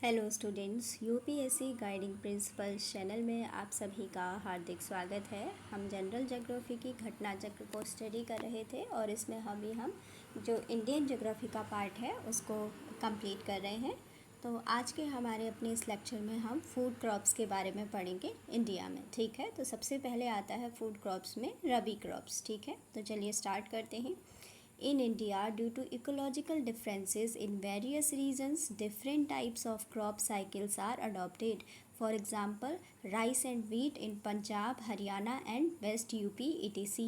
Hello students, UPSC guiding principles channel में आप सभी का हार्दिक स्वागत है। हम जनरल ज्योग्राफी की घटना चक्र को स्टडी कर रहे थे और इसमें हम जो इंडियन ज्योग्राफी का पार्ट है उसको कंप्लीट कर रहे हैं। तो आज के हमारे अपने इस लेक्चर में हम फूड क्रॉप्स के बारे में पढ़ेंगे इंडिया में। ठीक है, तो सबसे पहले आता है फूड क्रॉप्स में रबी क्रॉप्स। ठीक है, तो चलिए स्टार्ट करते हैं। In India, due to ecological differences in various regions, different types of crop cycles are adopted. For example, rice and wheat in Punjab, Haryana and West UP etc.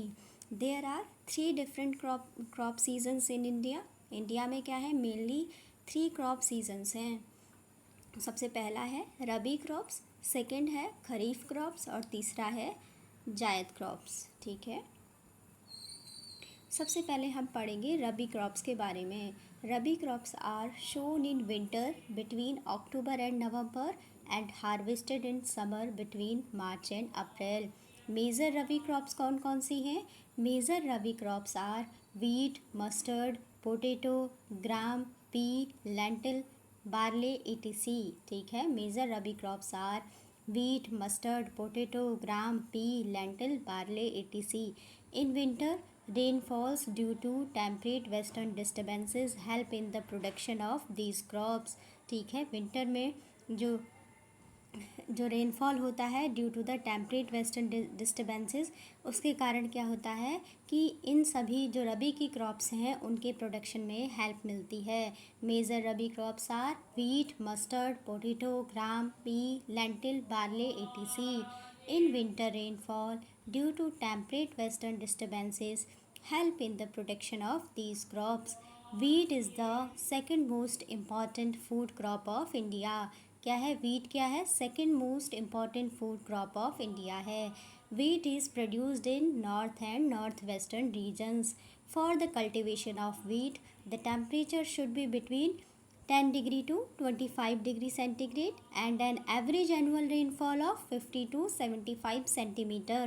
There are three different crop seasons in India. India में क्या है, mainly 3 crop seasons हैं। सबसे पहला है rabi crops, second है kharif crops और तीसरा है जायद क्रॉप्स। ठीक है, सबसे पहले हम पढ़ेंगे रबी क्रॉप्स के बारे में। Rabi crops are sown in winter between October and November and harvested in summer between March and April. Major rabi crops कौन कौन सी हैं? Major rabi crops are wheat, mustard, potato, gram, pea, lentil, barley etc. ठीक है, major rabi crops are wheat, mustard, potato, gram, pea, lentil, barley etc. In winter, rainfalls due to temperate western disturbances help in the production of these crops. ठीक है, winter में जो जो rainfall होता है due to the temperate western disturbances, उसके कारण क्या होता है कि इन सभी जो रबी की क्रॉप्स हैं उनके प्रोडक्शन में हेल्प मिलती है। Major rabi crops are wheat, mustard, potato, gram, pea, lentil, barley etc. In winter rainfall due to temperate western disturbances help in the production of these crops. Wheat is the second most important food crop of India. क्या है wheat? क्या है? Second most important food crop of India है। Wheat is produced in north and north western regions. For the cultivation of wheat the temperature should be between 10 degree to 25 degree centigrade and an average annual rainfall of 50 to 75 centimeter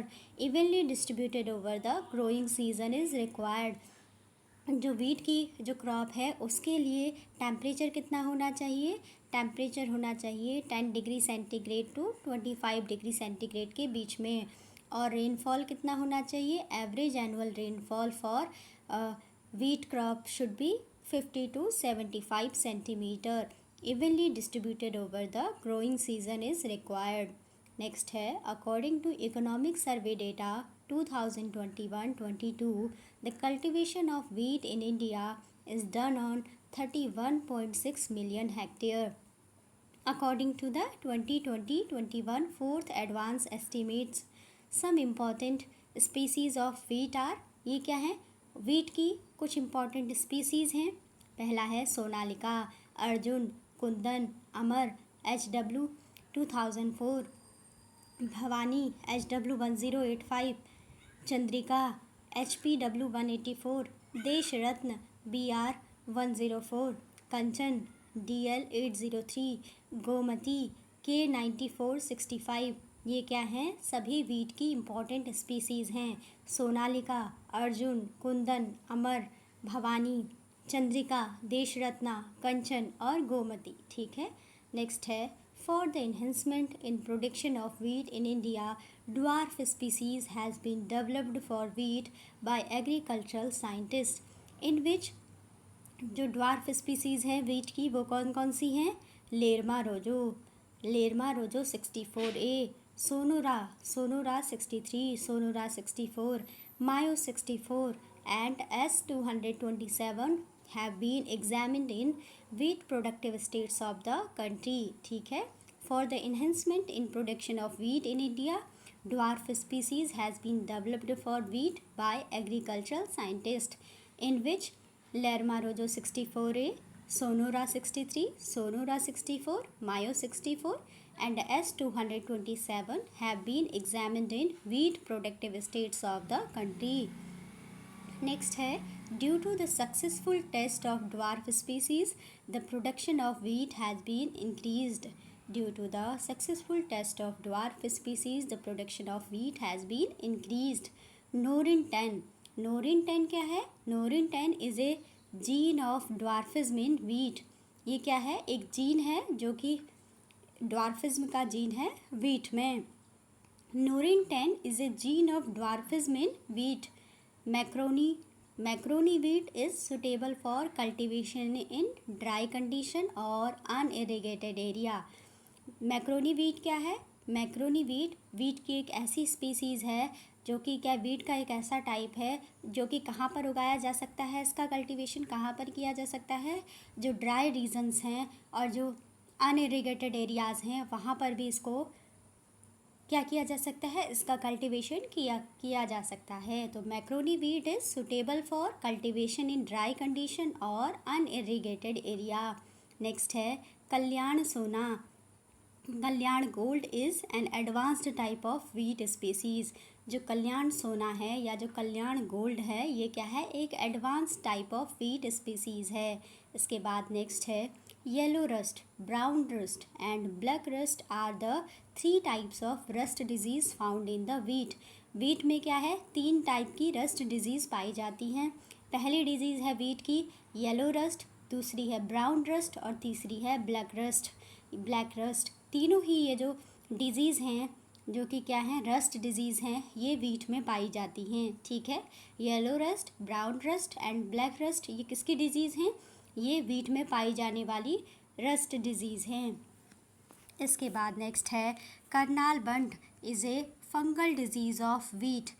evenly distributed over the growing season is required. जो wheat की जो crop है उसके लिए temperature कितना होना चाहिए? Temperature होना चाहिए 10 degree centigrade to 25 degree centigrade के बीच में। और रेनफॉल कितना होना चाहिए? Average annual rainfall for wheat crop should be 50 to 75 centimeter evenly distributed over the growing season is required. Next है according to economic survey data 2021-22 the cultivation of wheat in India is done on 31.6 million hectare. According to the 2020-21 fourth advance estimates, some important species of wheat are, ये क्या है? wheat की कुछ important species हैं। पहला है सोनालिका, अर्जुन, कुंदन, अमर HW 2004, Bhavani HW 1085, Chandrika HPW 184, देश रत्न BR 104, कंचन DL 803, Gomti K 9465। ये क्या हैं? सभी वीट की इम्पॉर्टेंट स्पीसीज़ हैं। सोनालिका, अर्जुन, कुंदन, अमर, भवानी, चंद्रिका, देश रत्ना, कंचन और गोमती। ठीक है, नेक्स्ट है for the enhancement in production of wheat in India, dwarf species has been developed for wheat by agricultural scientists, in which जो ड्वार्फ स्पीसीज़ हैं वीट की वो कौन कौन सी हैं? Lerma Rojo 64A, Sonora 63, Sonora 64, Mayo 64 and S227 have been examined in wheat productive states of the country. ठीक है, for the enhancement in production of wheat in India, dwarf species has been developed for wheat by agricultural scientists, in which Lerma Rojo 64A, Sonora 63, Sonora 64, Mayo 64 and S227 have been examined in wheat productive states of the country. Next है due to the successful test of dwarf species the production of wheat has been increased. Due to the successful test of dwarf species the production of wheat has been increased. Norin 10 क्या है? Norin 10 is a gene of dwarfism in wheat ये क्या है, एक gene है जो कि dwarfism का जीन है वीट में। Nurin 10 is a gene of dwarfism in wheat. Macaroni wheat is suitable for cultivation in dry condition और unirrigated area. मैक्रोनी वीट क्या है? मैक्रोनी वीट की एक ऐसी स्पीसीज़ है जो कि क्या वीट का एक ऐसा टाइप है जो कि कहाँ पर उगाया जा सकता है, इसका कल्टीवेशन कहाँ पर किया जा सकता है, जो ड्राई रीजन्स हैं और जो अनइरिगेटेड एरियाज़ हैं वहाँ पर भी इसको क्या किया जा सकता है, इसका कल्टीवेशन किया जा सकता है। तो macaroni wheat is suitable for cultivation in dry condition और अनइरिगेटेड एरिया। नेक्स्ट है Kalyan Sona. Kalyan gold is an advanced type of wheat species. जो कल्याण सोना है या जो कल्याण गोल्ड है ये क्या है, एक advance type of wheat species है। इसके बाद नेक्स्ट है yellow rust, brown rust and black rust are the 3 types of rust disease found in the wheat. Wheat में क्या है, 3 टाइप की रस्ट डिजीज़ पाई जाती हैं। पहली डिजीज़ है वीट की येलो रस्ट, दूसरी है ब्राउन रस्ट और तीसरी है ब्लैक रस्ट। तीनों ही ये जो डिजीज़ हैं जो कि क्या हैं, रस्ट डिजीज़ हैं, ये वीट में पाई जाती हैं। ठीक है, yellow rust, brown rust and black rust ये किसकी डिजीज़ हैं, ये वीट में पाई जाने वाली रस्ट डिजीज़ हैं। इसके बाद नेक्स्ट है Karnal bunt is a fungal disease of wheat.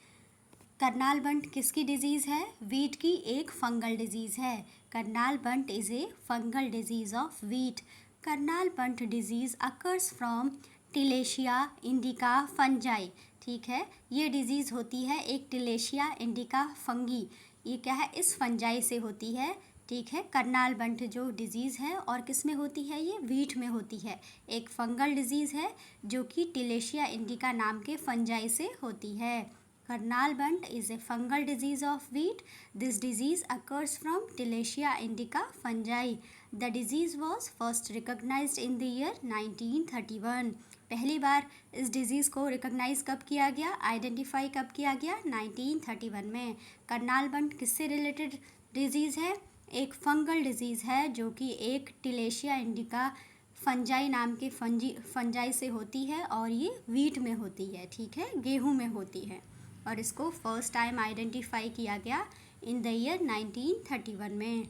Karnal bunt किसकी डिजीज़ है, वीट की एक फंगल डिजीज़ है। Karnal bunt is a fungal disease of wheat. Karnal bunt disease occurs from Tilletia indica fungi. ठीक है, ये डिजीज़ होती है एक टिलेशिया इंडिका फंगी, ये क्या है, इस फंजाई से होती है। ठीक है, करनाल बंट जो डिजीज़ है और किस में होती है, ये वीट में होती है। एक फंगल डिजीज़ है जो कि टिलेशिया इंडिका नाम के फंजाई से होती है। Karnal bunt is a fungal disease of wheat. This disease occurs from Tilletia indica fungi. The disease was first recognized in the year 1931। पहली बार इस डिज़ीज़ को रिकॉग्नाइज कब किया गया, आइडेंटिफाई कब किया गया, 1931 में। करनाल बंट किससे रिलेटेड डिजीज़ है, एक फंगल डिजीज़ है जो कि एक टिलेशिया इंडिका फंजाई नाम के फंजाई से होती है और ये वीट में होती है। ठीक है, गेहूं में होती है और इसको फर्स्ट टाइम आइडेंटिफाई किया गया इन द ईयर 1931 में।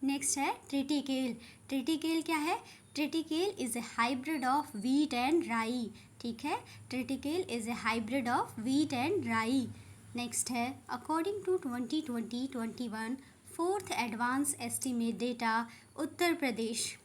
नेक्स्ट है ट्रिटिकेल। ट्रिटिकेल क्या है, triticale is a hybrid of wheat and rye. ठीक है, triticale is a hybrid of wheat and rye. Next है according to 2020-21 fourth advance estimate data, Uttar Pradesh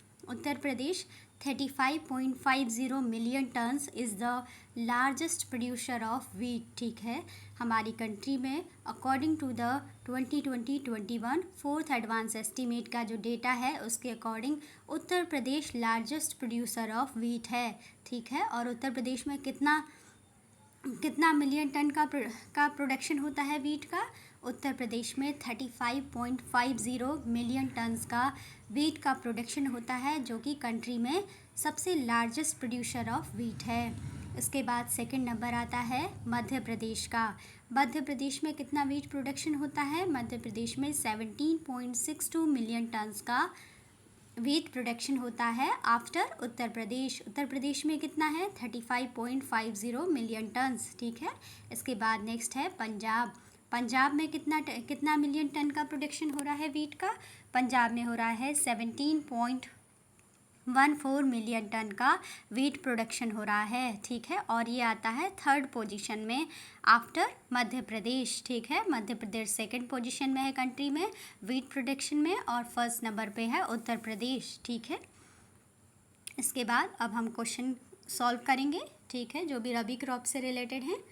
35.50 million tons is the largest producer of wheat. ठीक है, हमारी country में according to the 2020-21 fourth advance estimate का जो data है उसके according Uttar Pradesh largest producer of wheat है। ठीक है, और उत्तर प्रदेश में कितना मिलियन टन का प्रोडक्शन होता है वीट का, उत्तर प्रदेश में 35.50 मिलियन टन्स का वीट का प्रोडक्शन होता है जो कि कंट्री में सबसे लार्जेस्ट प्रोड्यूसर ऑफ वीट है। इसके बाद सेकंड नंबर आता है मध्य प्रदेश का। मध्य प्रदेश में कितना वीट प्रोडक्शन होता है, मध्य प्रदेश में 17.62 मिलियन टन्स का वीट प्रोडक्शन होता है आफ्टर उत्तर प्रदेश में कितना है, 35.50 मिलियन टन्स। ठीक है, इसके बाद नेक्स्ट है पंजाब में कितना मिलियन टन का प्रोडक्शन हो रहा है वीट का, पंजाब में हो रहा है 17.14 मिलियन टन का वीट प्रोडक्शन हो रहा है। ठीक है, और ये आता है थर्ड पोजीशन में आफ्टर मध्य प्रदेश। ठीक है, मध्य प्रदेश सेकंड पोजीशन में है कंट्री में वीट प्रोडक्शन में और फर्स्ट नंबर पे है उत्तर प्रदेश। ठीक है, इसके बाद अब हम क्वेश्चन सॉल्व करेंगे। ठीक है, जो भी रबी क्रॉप से रिलेटेड हैं।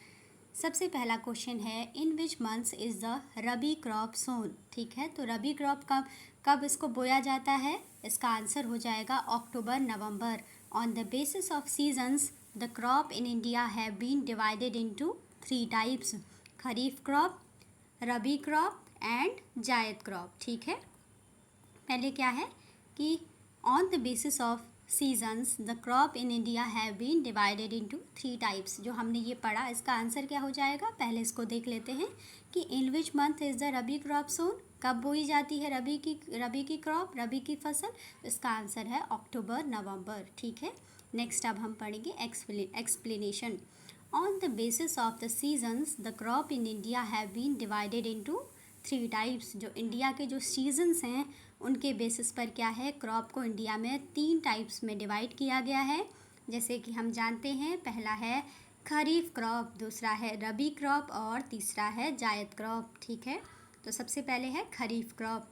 सबसे पहला क्वेश्चन है in which months is the rabi crop sown. ठीक है, तो रबी क्रॉप कब इसको बोया जाता है, इसका आंसर हो जाएगा अक्टूबर नवंबर। On the basis of seasons the crop in India have been divided into 3 types, kharif crop, rabi crop and zaid crop. ठीक है, पहले क्या है कि on the basis of seasons the crop in India have been divided into 3 types. जो हमने ये पढ़ा इसका आंसर क्या हो जाएगा, पहले इसको देख लेते हैं कि in which month is the rabi crop sown, कब बोई जाती है रबी की क्रॉप, रबी की फसल? तो इसका आंसर है अक्टूबर नवंबर। ठीक है, नेक्स्ट अब हम पढ़ेंगे explanation. On the basis of the seasons the crop in India have been divided into 3 types. जो इंडिया के जो सीजन्स हैं उनके बेसिस पर क्या है, क्रॉप को इंडिया में 3 टाइप्स में डिवाइड किया गया है। जैसे कि हम जानते हैं, पहला है खरीफ क्रॉप, दूसरा है रबी क्रॉप और तीसरा है जायद क्रॉप। ठीक है, तो सबसे पहले है खरीफ क्रॉप।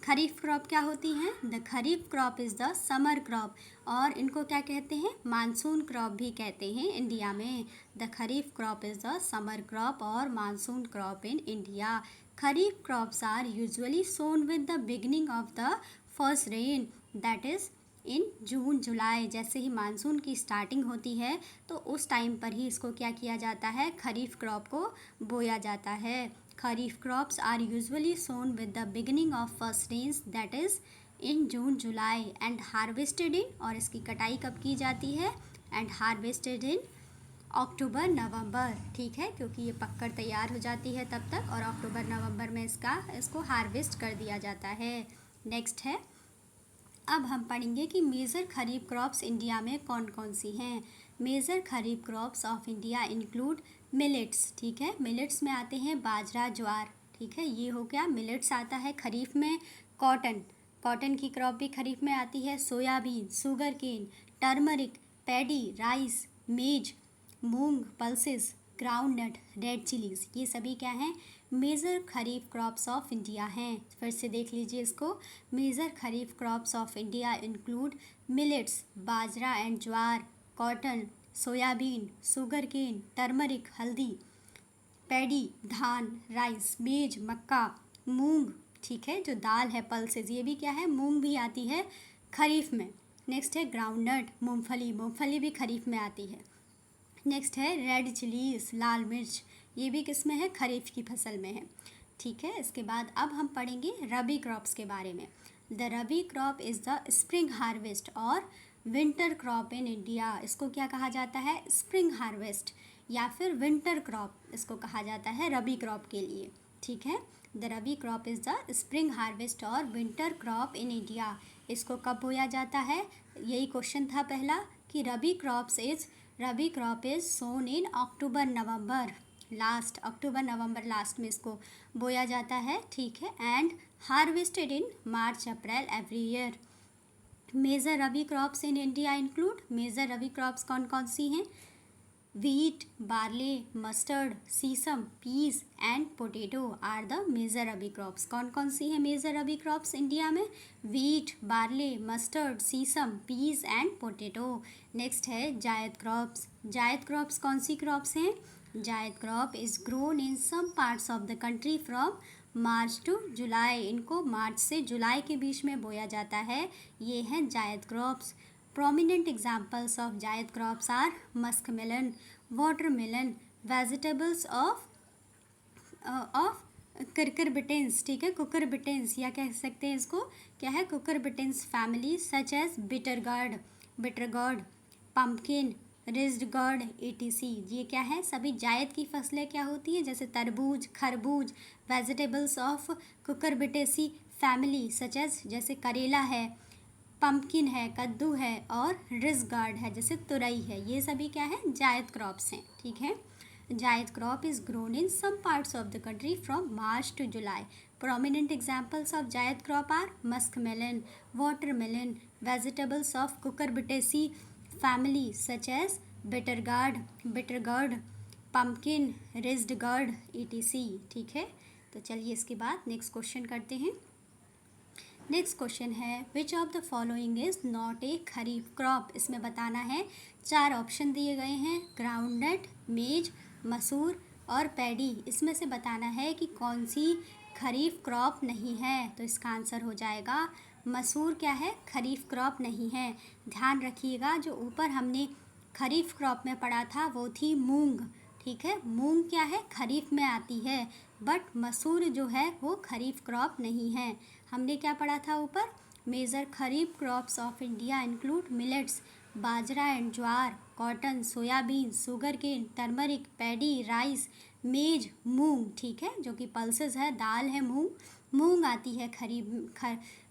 खरीफ क्रॉप क्या होती हैं? The kharif crop is the summer crop, और इनको क्या कहते हैं? मानसून क्रॉप भी कहते हैं इंडिया में। The kharif crop is the summer crop और monsoon crop in India. Kharif crops are usually sown with the beginning of the first rain, that is in June July. जैसे ही मानसून की स्टार्टिंग होती है तो उस टाइम पर ही इसको क्या किया जाता है, खरीफ क्रॉप को बोया जाता है। Kharif crops are usually sown with the beginning of first rains, that is in June July, and harvested in, और इसकी कटाई कब की जाती है, एंड हार्वेस्टेड इन अक्टूबर नवंबर। ठीक है, क्योंकि ये पककर तैयार हो जाती है तब तक, और अक्टूबर नवंबर में इसको हार्वेस्ट कर दिया जाता है। नेक्स्ट है, अब हम पढ़ेंगे कि मेजर खरीफ क्रॉप्स इंडिया में कौन कौन सी हैं। Major kharif crops of India include millets. ठीक है, मिलेट्स में आते हैं बाजरा, ज्वार। ठीक है, ये हो गया मिलेट्स आता है खरीफ में। कॉटन की क्रॉप भी खरीफ में आती है। Soybean, sugar cane, turmeric, paddy, rice, maize, moong, pulses, groundnut, red chilies, ये सभी क्या हैं, major kharif crops of India हैं। फिर से देख लीजिए इसको। Major kharif crops of India include millets, bajra and jowar, cotton, soybean, sugar cane, turmeric, haldi, paddy, dhan, rice, maize, makka, मूंग। ठीक है, जो दाल है पल्सेस, ये भी क्या है, मूंग भी आती है खरीफ में। नेक्स्ट है ग्राउंडनट, मूंगफली भी खरीफ में आती है। नेक्स्ट है रेड चिलीज, लाल मिर्च, ये भी किस में है, खरीफ की फसल में है। ठीक है, इसके बाद अब हम पढ़ेंगे रबी क्रॉप्स के बारे में। The rabi crop is the spring harvest और विंटर क्रॉप इन इंडिया। इसको क्या कहा जाता है, स्प्रिंग हार्वेस्ट या फिर विंटर क्रॉप इसको कहा जाता है रबी क्रॉप के लिए। ठीक है, the rabi crop is the spring harvest और विंटर क्रॉप इन इंडिया। इसको कब बोया जाता है, यही क्वेश्चन था पहला कि rabi crop is sown in October November last, अक्टूबर नवंबर लास्ट में इसको बोया जाता है। ठीक है, and harvested in March April every year. Major rabi crops in India include, major rabi crops कौन कौन सी हैं, wheat, barley, mustard, sesame, peas and potato are the major rabi crops. कौन कौन सी है मेजर रबी क्रॉप्स इंडिया में, wheat, barley, mustard, sesame, peas and potato। Next है जायद क्रॉप्स। जायद क्रॉप्स कौन सी क्रॉप्स हैं, zaid crop is grown in some parts of the country from March to July. इनको मार्च से जुलाई के बीच में बोया जाता है, ये हैं जायद क्रॉप्स। Prominent examples of जायद crops are muskmelon, watermelon, vegetables of cucurbitans। ठीक है, cucurbitans या कह सकते हैं इसको क्या है, cucurbitans family such as bitter gourd, pumpkin, rigid gourd etc। ये क्या है, सभी जायद की फसलें क्या होती हैं, जैसे तरबूज, खरबूज। Vegetables of cucurbitaceae family such as, जैसे करेला है, पम्पकिन है, कद्दू है, और रिज गार्ड है जैसे तुरई है। ये सभी क्या है, जायद क्रॉप्स हैं। ठीक है, zaid crop is grown in some parts of the country from March to July. Prominent examples of zaid crop are muskmelon, watermelon, vegetables of cucurbitaceae family such as bitter gourd, pumpkin, ridged gourd etc। ठीक है, तो चलिए इसके बाद next question करते हैं। Next question है which of the following is not a kharif crop. इसमें बताना है, 4 ऑप्शन दिए गए हैं, ग्राउंडनट, मेज, मसूर और पैडी। इसमें से बताना है कि कौन सी खरीफ क्रॉप नहीं है। तो इसका आंसर हो जाएगा मसूर क्या है, खरीफ क्रॉप नहीं है। ध्यान रखिएगा, जो ऊपर हमने खरीफ क्रॉप में पढ़ा था वो थी मूंग। ठीक है, मूंग क्या है, खरीफ में आती है, बट मसूर जो है वो खरीफ क्रॉप नहीं है। हमने क्या पढ़ा था ऊपर, major kharif crops of India include millets, bajra and jowar, cotton, soybean, sugar cane, turmeric, paddy, rice, maize, moong. ठीक है, जो कि पल्सेस है, दाल है मूंग, मूंग आती है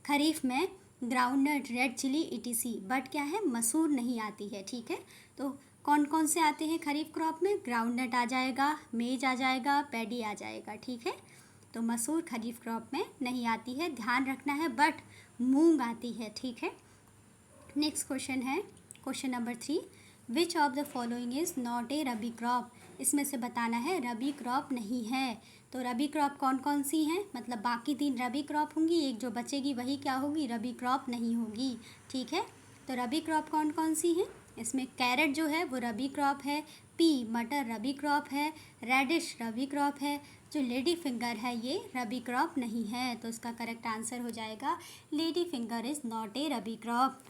खरीफ में, groundnut, red chilli etc, but क्या है, मसूर नहीं आती है। ठीक है, तो कौन कौन से आते हैं खरीफ क्रॉप में? ग्राउंडनट आ जाएगा, मेज आ जाएगा, पैडी आ जाएगा। ठीक है, तो मसूर खरीफ क्रॉप में नहीं आती है, ध्यान रखना है, बट मूंग आती है। ठीक है, नेक्स्ट क्वेश्चन है question number 3, which of the following is not a rabi crop? इसमें से बताना है रबी क्रॉप नहीं है। तो रबी क्रॉप कौन कौन सी हैं? मतलब बाकी 3 रबी क्रॉप होंगी, एक जो बचेगी वही क्या होगी, रबी क्रॉप नहीं होगी। ठीक है, तो रबी क्रॉप कौन कौन सी हैं? इसमें कैरेट जो है वो रबी क्रॉप है, पी मटर रबी क्रॉप है, रेडिश रबी क्रॉप है, जो लेडी फिंगर है ये रबी क्रॉप नहीं है। तो इसका करेक्ट आंसर हो जाएगा lady finger is not a rabi crop.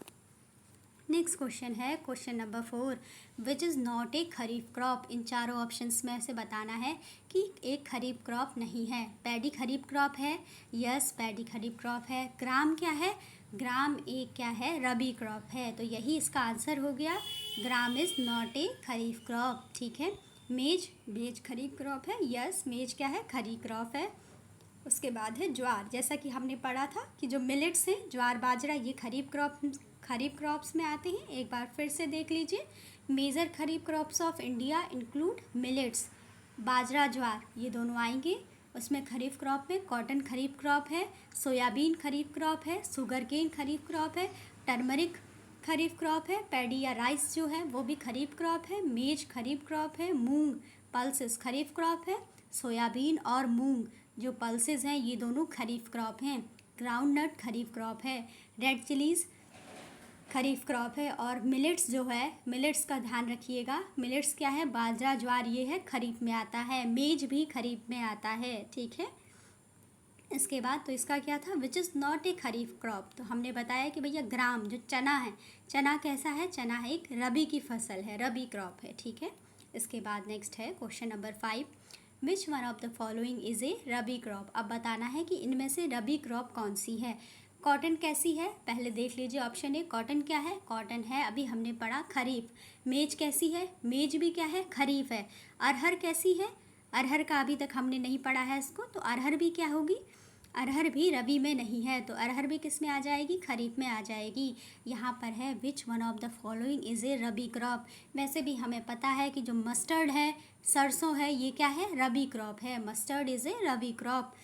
Next question है question number 4, which is not a kharif crop? इन चारों ऑप्शंस में से बताना है कि एक खरीफ क्रॉप नहीं है। पैडी खरीफ क्रॉप है, यस पैडी खरीफ क्रॉप है। ग्राम क्या है? ग्राम एक क्या है, रबी क्रॉप है। तो यही इसका आंसर हो गया, gram is not a kharif crop. ठीक है, मेज खरीफ क्रॉप है, यस मेज क्या है, खरीफ क्रॉप है। उसके बाद है ज्वार, जैसा कि हमने पढ़ा था कि जो मिलेट्स हैं, ज्वार बाजरा, ये खरीफ क्रॉप्स में आते हैं। एक बार फिर से देख लीजिए, major kharif crops of India include millets, bajra jowar ये दोनों आएंगे। उसमें खरीफ क्रॉप में कॉटन खरीफ क्रॉप है, सोयाबीन खरीफ क्रॉप है, शुगर केन खरीफ क्रॉप है, टर्मरिक खरीफ क्रॉप है, पैडी या राइस जो है वो भी खरीफ क्रॉप है, मेज खरीफ क्रॉप है, मूंग पल्सेस खरीफ क्रॉप है, सोयाबीन और मूंग जो पल्सेस हैं ये दोनों खरीफ क्रॉप हैं, ग्राउंडनट खरीफ क्रॉप है, रेड चिलीज़ खरीफ क्रॉप है, और मिलेट्स जो है, मिलेट्स का ध्यान रखिएगा, मिलेट्स क्या है, बाजरा ज्वार ये है खरीफ में आता है, मेज भी खरीफ में आता है। ठीक है, इसके बाद तो इसका क्या था, विच is not a kharif crop. तो हमने बताया कि भैया ग्राम जो चना है, चना कैसा है, चना है एक रबी की फसल है, रबी क्रॉप है। ठीक है, इसके बाद नेक्स्ट है question number 5, which one of the following is a rabi crop? अब बताना है कि इनमें से रबी क्रॉप कौन सी है। कॉटन कैसी है, पहले देख लीजिए ऑप्शन ए, कॉटन क्या है, कॉटन है अभी हमने पढ़ा खरीफ। मेज कैसी है, मेज भी क्या है, खरीफ है। अरहर कैसी है, अरहर का अभी तक हमने नहीं पढ़ा है इसको, तो अरहर भी क्या होगी, अरहर भी रबी में नहीं है, तो अरहर भी किस में आ जाएगी, खरीफ में आ जाएगी। यहाँ पर है which one of the following is a rabi crop. वैसे भी हमें पता है कि जो मस्टर्ड है, सरसों है, ये क्या है, रबी क्रॉप है, mustard is a rabi crop.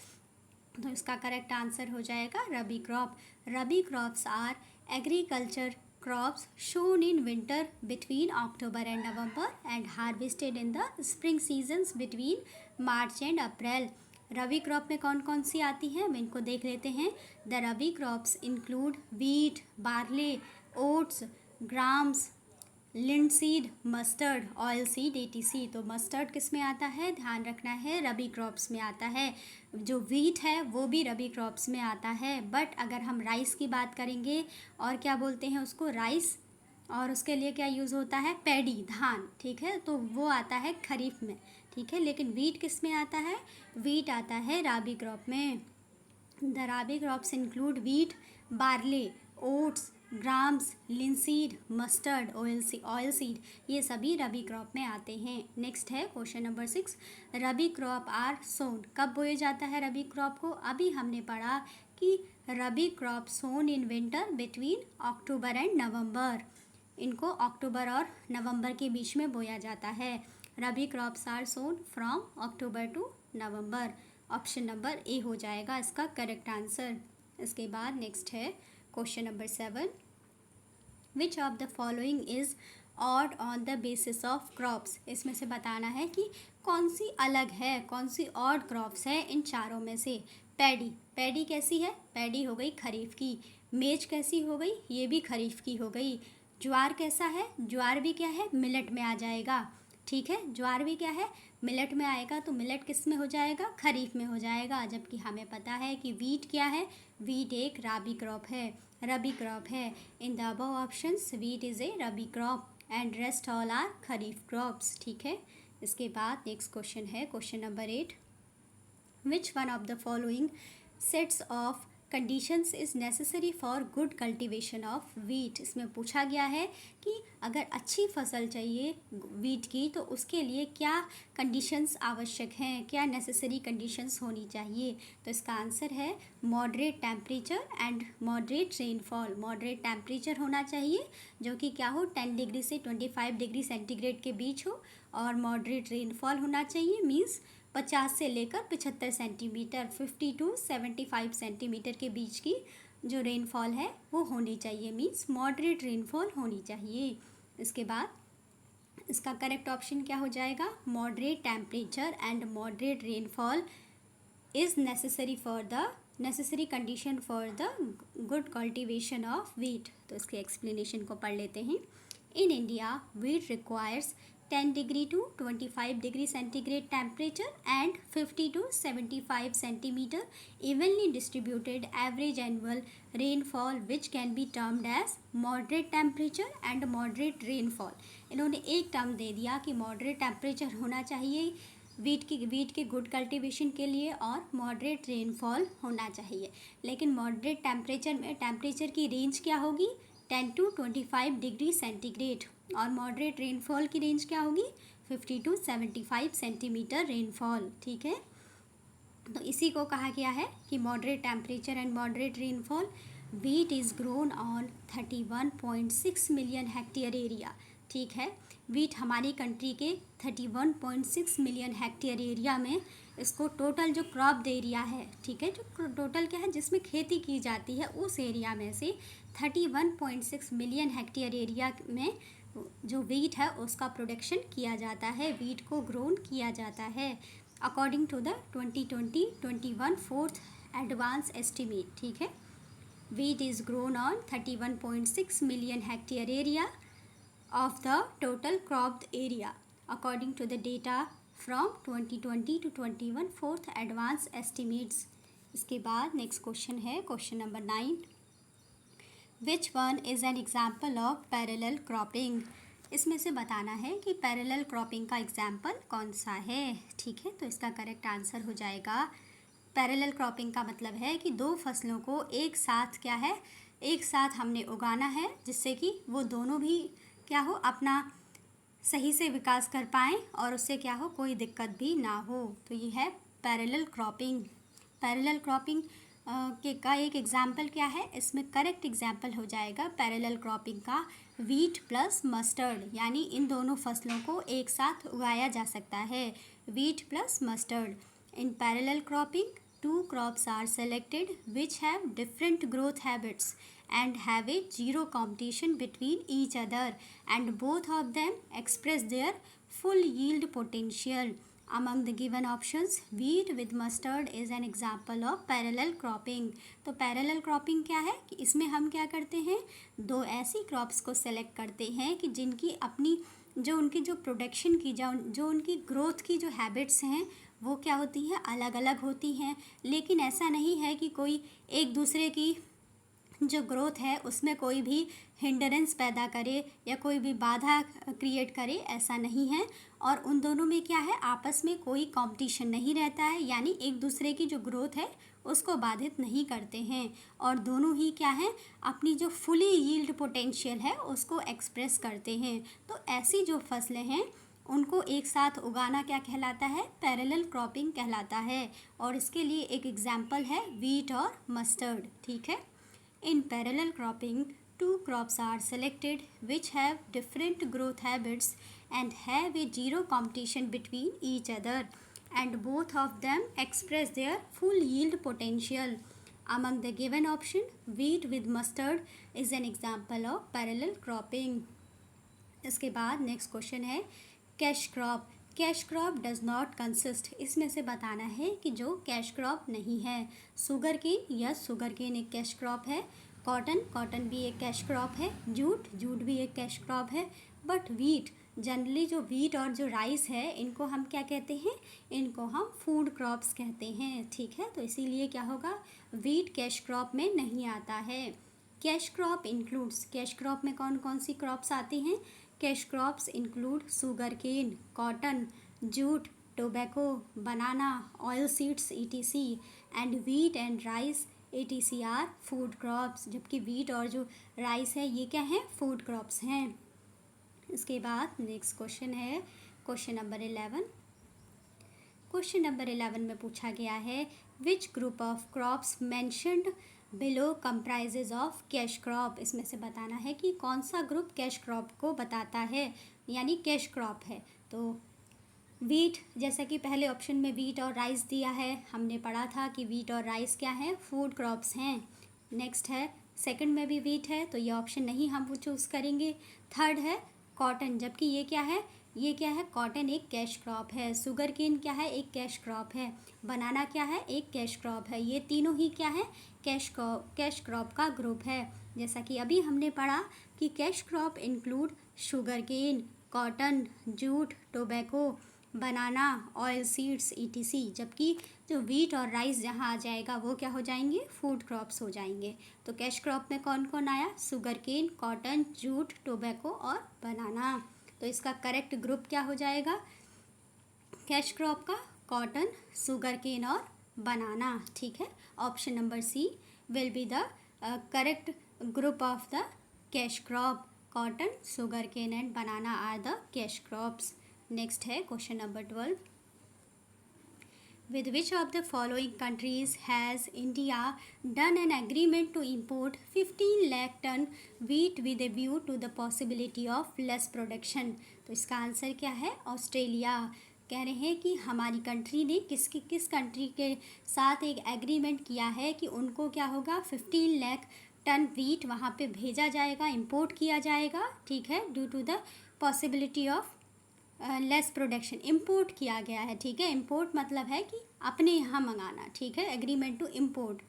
तो इसका करेक्ट आंसर हो जाएगा rabi crop. Rabi crops are agriculture crops sown in winter between October and November and harvested in the spring seasons between March and April. Rabi crop में कौन कौन सी आती हैं, हम इनको देख लेते हैं। The rabi crops include wheat, barley, oats, grams, linseed, mustard, oil seed etc। तो मस्टर्ड किस में आता है, ध्यान रखना है, रबी क्रॉप्स में आता है। जो वीट है वो भी रबी क्रॉप्स में आता है, बट अगर हम राइस की बात करेंगे, और क्या बोलते हैं उसको, राइस, और उसके लिए क्या यूज़ होता है, पैडी, धान। ठीक है, तो वो आता है खरीफ में। ठीक है, लेकिन वीट किस में आता है, वीट आता है राबी क्रॉप में। The rabi crops include wheat, barley, oats, grams, linseed, mustard, oil seed, ये सभी रबी क्रॉप में आते हैं। नेक्स्ट है question number 6, rabi crop are sown, कब बोया जाता है रबी क्रॉप को? अभी हमने पढ़ा कि rabi crop sown in winter between October and November, इनको अक्टूबर और नवंबर के बीच में बोया जाता है। Rabi crops are sown from October to November. Option number A हो जाएगा इसका करेक्ट आंसर। इसके बाद नेक्स्ट है question number 7, which of the following is odd on the basis of crops? इसमें से बताना है कि कौन सी अलग है, कौन सी ऑड क्रॉप्स है इन चारों में से। पैडी, पैडी कैसी है, पैडी हो गई खरीफ की। मेज कैसी हो गई, ये भी खरीफ की हो गई। ज्वार कैसा है, ज्वार भी क्या है, मिलेट में आ जाएगा। ठीक है, ज्वार भी क्या है, मिलेट में आएगा, तो मिलेट किस में हो जाएगा, खरीफ में हो जाएगा। जबकि हमें पता है कि वीट क्या है, वीट एक रबी क्रॉप है, रबी क्रॉप है। In the above options wheat is a rabi crop and rest all are kharif crops. ठीक है, इसके बाद नेक्स्ट क्वेश्चन है question number 8, which one of the following sets of conditions is necessary for good cultivation of wheat. इसमें पूछा गया है कि अगर अच्छी फसल चाहिए वीट की तो उसके लिए क्या कंडीशंस आवश्यक हैं, क्या नेसेसरी कंडीशंस होनी चाहिए। तो इसका आंसर है moderate temperature and moderate rainfall. Moderate temperature होना चाहिए जो कि क्या हो 10 डिग्री से 25 डिग्री सेंटीग्रेड के बीच हो, और मॉडरेट रेनफॉल होना चाहिए मीन्स 50 से लेकर 75 सेंटीमीटर, 50 टू 75 सेंटीमीटर के बीच की जो रेनफॉल है वो होनी चाहिए, मीन्स मॉडरेट रेनफॉल होनी चाहिए। इसके बाद इसका करेक्ट ऑप्शन क्या हो जाएगा, moderate temperature and moderate rainfall is necessary condition for the good cultivation of wheat. तो इसके एक्सप्लेनेशन को पढ़ लेते हैं। In India wheat requires 10 degree to 25 degree centigrade temperature and 50 to 75 centimetre evenly distributed average annual rainfall which can be termed as moderate temperature and moderate rainfall। इन्होंने एक term दे दिया कि मॉडरेट टेम्परेचर होना चाहिए वीट के good cultivation के लिए और मॉडरेट रेनफॉल होना चाहिए। लेकिन मॉडरेट टेम्परेचर में टेम्परेचर की रेंज क्या होगी 10 टू 25 डिग्री सेंटीग्रेड, और मॉडरेट रेनफॉल की रेंज क्या होगी 50 टू 75 सेंटीमीटर रेनफॉल। ठीक है, तो इसी को कहा गया है कि moderate temperature and moderate rainfall. Wheat is grown on 31.6 million hectare area. ठीक है, वीट हमारी कंट्री के 31.6 मिलियन हेक्टेयर एरिया में इसको टोटल जो क्रॉप एरिया है, ठीक है, जो टोटल क्या है जिसमें खेती की जाती है उस एरिया में से 31.6 मिलियन हेक्टेयर एरिया में जो वीट है उसका प्रोडक्शन किया जाता है, वीट को ग्रोन किया जाता है according to the 2020-21 fourth advance estimate. ठीक है, wheat is grown on 31.6 million hectare area of the total cropped area according to the data from 2020 to 21 fourth advanced estimates। इसके बाद नेक्स्ट क्वेश्चन है question number 9। Which one is an example of parallel cropping. इसमें से बताना है कि parallel cropping का example कौन सा है। ठीक है, तो इसका करेक्ट आंसर हो जाएगा पैरेलल क्रॉपिंग का मतलब है कि दो फसलों को एक साथ क्या है एक साथ हमने उगाना है जिससे कि वो दोनों भी क्या हो अपना सही से विकास कर पाएँ और उससे क्या हो कोई दिक्कत भी ना हो। तो ये है पैरेलल क्रॉपिंग। पैरेलल क्रॉपिंग के का एक एग्जाम्पल क्या है, इसमें करेक्ट एग्जाम्पल हो जाएगा पैरेलल क्रॉपिंग का वीट प्लस मस्टर्ड, यानी इन दोनों फसलों को एक साथ उगाया जा सकता है, wheat plus mustard. In parallel cropping two crops are selected which have different growth habits and have a zero competition between each other and both of them express their full yield potential। Among the given options wheat with mustard is an example of parallel cropping। तो parallel cropping क्या है कि इसमें हम क्या करते हैं दो ऐसी क्रॉप्स को सेलेक्ट करते हैं कि जिनकी अपनी जो उनकी जो प्रोडक्शन की जो उनकी ग्रोथ की जो हैबिट्स हैं वो क्या होती हैं अलग अलग होती हैं, लेकिन ऐसा नहीं है कि कोई एक दूसरे की जो ग्रोथ है उसमें कोई भी हिंडरेंस पैदा करे या कोई भी बाधा क्रिएट करे, ऐसा नहीं है। और उन दोनों में क्या है आपस में कोई कंपटीशन नहीं रहता है, यानी एक दूसरे की जो ग्रोथ है उसको बाधित नहीं करते हैं और दोनों ही क्या है अपनी जो फुली यील्ड पोटेंशियल है उसको एक्सप्रेस करते हैं। तो ऐसी जो फसलें हैं उनको एक साथ उगाना क्या कहलाता है पैरेलल क्रॉपिंग कहलाता है, और इसके लिए एक एग्जाम्पल है वीट और मस्टर्ड। ठीक है, in parallel cropping two crops are selected which have different growth habits and have a zero competition between each other and both of them express their full yield potential। Among the given option wheat with mustard is an example of parallel cropping। इसके बाद next question है cash crop. Cash crop does not consist, इसमें से बताना है कि जो cash crop नहीं है। Sugar cane, yes sugar cane एक कैश क्रॉप है। कॉटन भी एक कैश क्रॉप है। जूट भी एक कैश क्रॉप है। बट वीट जनरली जो वीट और जो राइस है इनको हम क्या कहते हैं, इनको हम फूड क्रॉप्स कहते हैं। ठीक है, तो इसीलिए क्या होगा वीट कैश क्रॉप में नहीं आता है। Cash crop includes, cash crop में कौन कौन सी क्रॉप्स आती हैं, cash crops include sugar cane, cotton, jute, tobacco, banana, oil seeds etc। And wheat and rice ATC are food crops, जबकि वीट और जो राइस है ये क्या है, फूड क्रॉप्स हैं। इसके बाद नेक्स्ट क्वेश्चन है क्वेश्चन नंबर 11। क्वेश्चन नंबर 11 में पूछा गया है which group of crops mentioned below comprises of cash crop. इसमें से बताना है कि कौन सा ग्रुप कैश क्रॉप को बताता है, यानी कैश क्रॉप है। तो वीट, जैसा कि पहले ऑप्शन में वीट और राइस दिया है, हमने पढ़ा था कि वीट और राइस क्या है, फूड क्रॉप्स हैं। नेक्स्ट है सेकंड में भी वीट है, तो ये ऑप्शन नहीं हम चूज़ करेंगे। थर्ड है कॉटन, जबकि ये क्या है, ये क्या है, कॉटन एक कैश क्रॉप है। शुगर केन क्या है, एक कैश क्रॉप है। बनाना क्या है, एक कैश क्रॉप है। ये तीनों ही क्या है, कैश क्रॉप का ग्रुप है। जैसा कि अभी हमने पढ़ा कि cash crop include sugar cane, cotton, jute, tobacco, banana, oil seeds ETC, जबकि जो वीट और राइस जहाँ आ जाएगा वो क्या हो जाएंगे, फूड क्रॉप्स हो जाएंगे। तो कैश क्रॉप में कौन कौन आया, sugar cane, cotton, jute, tobacco और बनाना। तो इसका करेक्ट ग्रुप क्या हो जाएगा कैश क्रॉप का, कॉटन, शुगर केन और बनाना। ठीक है, option number C will be the correct group of the cash crop. Cotton, sugar cane and banana are the cash crops. Next है question number 12। With which of the following countries has India done an agreement to import 15 lakh ton wheat with a view to the possibility of less production? तो इसका answer क्या है, Australia. कह रहे हैं कि हमारी कंट्री ने किस कंट्री के साथ एक एग्रीमेंट किया है कि उनको क्या होगा, 15 लाख टन वीट वहाँ पे भेजा जाएगा, इंपोर्ट किया जाएगा। ठीक है, due to the possibility of less production, import किया गया है। ठीक है, इम्पोर्ट मतलब है कि अपने यहाँ मंगाना। ठीक है, एग्रीमेंट टू इम्पोर्ट।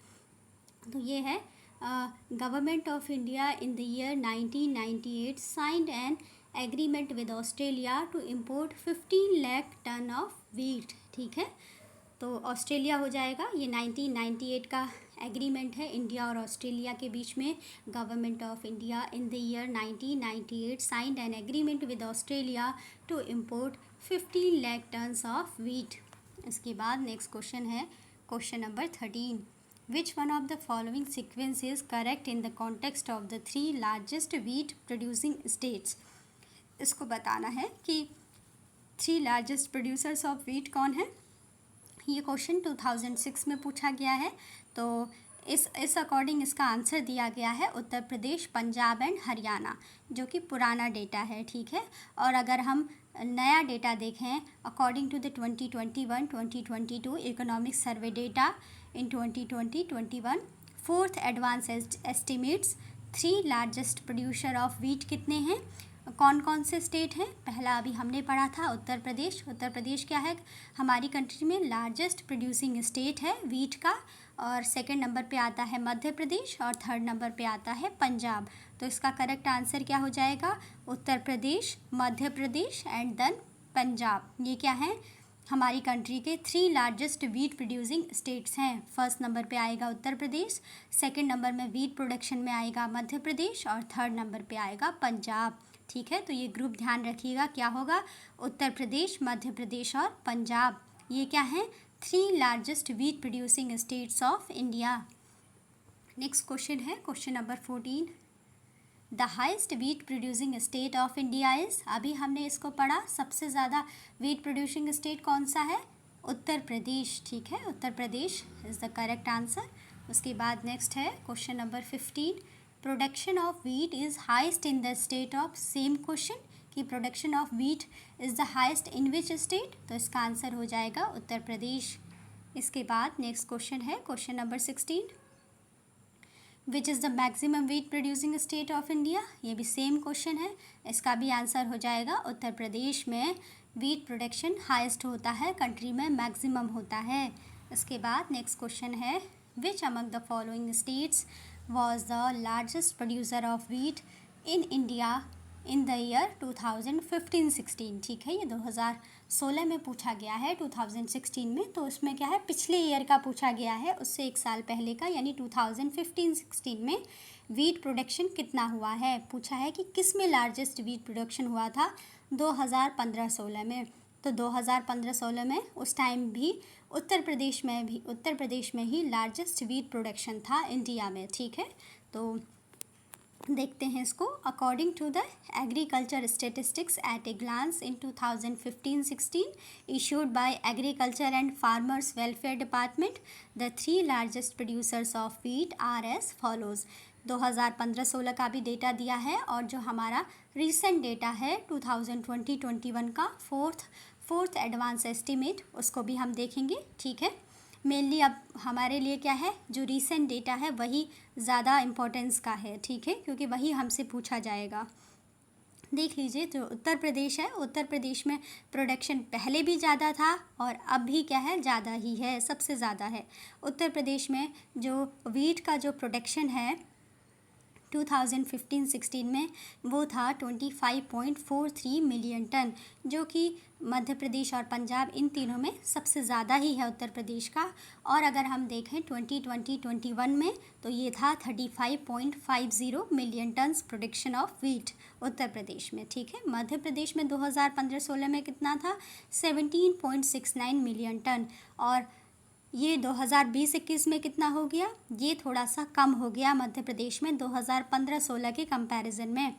तो ये है government of India in the year 1998 signed an agreement with Australia to import 15 lakh tonne of wheat. ठीक है, तो ऑस्ट्रेलिया हो जाएगा। ये 1998 का एग्रीमेंट है इंडिया और ऑस्ट्रेलिया के बीच में। Government of India in the year 1998 signed an agreement with Australia to import 15 lakh tonnes of wheat. इसके बाद नेक्स्ट क्वेश्चन है question number 13। Which one of the following sequence is correct in the context of the 3 largest wheat producing states. इसको बताना है कि 3 largest producers of wheat कौन है। ये क्वेश्चन 2006 में पूछा गया है। तो इस अकॉर्डिंग इसका आंसर दिया गया है उत्तर प्रदेश, पंजाब एंड हरियाणा, जो कि पुराना डेटा है। ठीक है, और अगर हम नया डेटा देखें according to the 2021-2022 economic survey data in 2020-21 fourth advance estimates 3 largest producer of wheat कितने हैं, कौन कौन से स्टेट हैं। पहला अभी हमने पढ़ा था उत्तर प्रदेश। उत्तर प्रदेश क्या है, हमारी कंट्री में लार्जेस्ट प्रोड्यूसिंग स्टेट है वीट का। और सेकंड नंबर पे आता है मध्य प्रदेश और थर्ड नंबर पे आता है पंजाब। तो इसका करेक्ट आंसर क्या हो जाएगा, उत्तर प्रदेश, मध्य प्रदेश एंड देन पंजाब। ये क्या है, हमारी कंट्री के 3 लार्जेस्ट वीट प्रोड्यूसिंग स्टेट्स हैं। फर्स्ट नंबर पे आएगा उत्तर प्रदेश, सेकंड नंबर में वीट प्रोडक्शन में आएगा मध्य प्रदेश और थर्ड नंबर पे आएगा पंजाब। ठीक है, तो ये ग्रुप ध्यान रखिएगा, क्या होगा, उत्तर प्रदेश, मध्य प्रदेश और पंजाब। ये क्या है, 3 largest wheat producing states of India. Next question है question number 14। The highest wheat producing state of India is. अभी हमने इसको पढ़ा, सबसे ज़्यादा वीट प्रोड्यूसिंग स्टेट कौन सा है, उत्तर प्रदेश। ठीक है, Uttar Pradesh is the correct answer. उसके बाद नेक्स्ट है question number 15। Production of wheat is highest in the state of, same question कि production of wheat is the highest in which state. तो इसका आंसर हो जाएगा उत्तर प्रदेश। इसके बाद नेक्स्ट क्वेश्चन है question number 16। Which is the maximum wheat producing state of India. ये भी सेम क्वेश्चन है, इसका भी आंसर हो जाएगा उत्तर प्रदेश में वीट प्रोडक्शन हाईएस्ट होता है, कंट्री में मैक्सिमम होता है। इसके बाद नेक्स्ट क्वेश्चन है which among the following states was the largest producer of wheat in India in the year 2015-16। ठीक है, ये 2016 में पूछा गया है, 2016 में। तो उसमें क्या है, पिछले ईयर का पूछा गया है, उससे एक साल पहले का, यानी 2015-16 में वीट प्रोडक्शन कितना हुआ है। पूछा है कि किस में लार्जेस्ट वीट प्रोडक्शन हुआ था 2015-16 में। तो 2015-16 में उस टाइम भी उत्तर प्रदेश में ही लार्जेस्ट वीट प्रोडक्शन था इंडिया में, ठीक है। तो देखते हैं इसको। According to the agriculture statistics at a glance in 2015-16 issued by agriculture and farmers welfare department, the 3 largest producers of wheat are as follows. 2015-16 का भी डेटा दिया है और जो हमारा रिसेंट डेटा है 2020-21 का फोर्थ एडवांस एस्टीमेट, उसको भी हम देखेंगे, ठीक है। मेनली अब हमारे लिए क्या है, जो रीसेंट डेटा है वही ज़्यादा इम्पोर्टेंस का है, ठीक है, क्योंकि वही हमसे पूछा जाएगा। देख लीजिए, जो उत्तर प्रदेश है, उत्तर प्रदेश में प्रोडक्शन पहले भी ज़्यादा था और अब भी क्या है, ज़्यादा ही है, सबसे ज़्यादा है। उत्तर प्रदेश में जो वीट का जो प्रोडक्शन है 2015-16 में वो था 25.43 मिलियन टन, जो कि मध्य प्रदेश और पंजाब इन तीनों में सबसे ज़्यादा ही है उत्तर प्रदेश का। और अगर हम देखें 2020-21 में तो ये था 35.50 million turns production of wheat Uttar Pradesh में, ठीक है। मध्य प्रदेश में 2015-16 में कितना था, 17.69 मिलियन टन। और ये 2020-21 में कितना हो गया, ये थोड़ा सा कम हो गया मध्य प्रदेश में 2015-16 के कंपैरिजन में,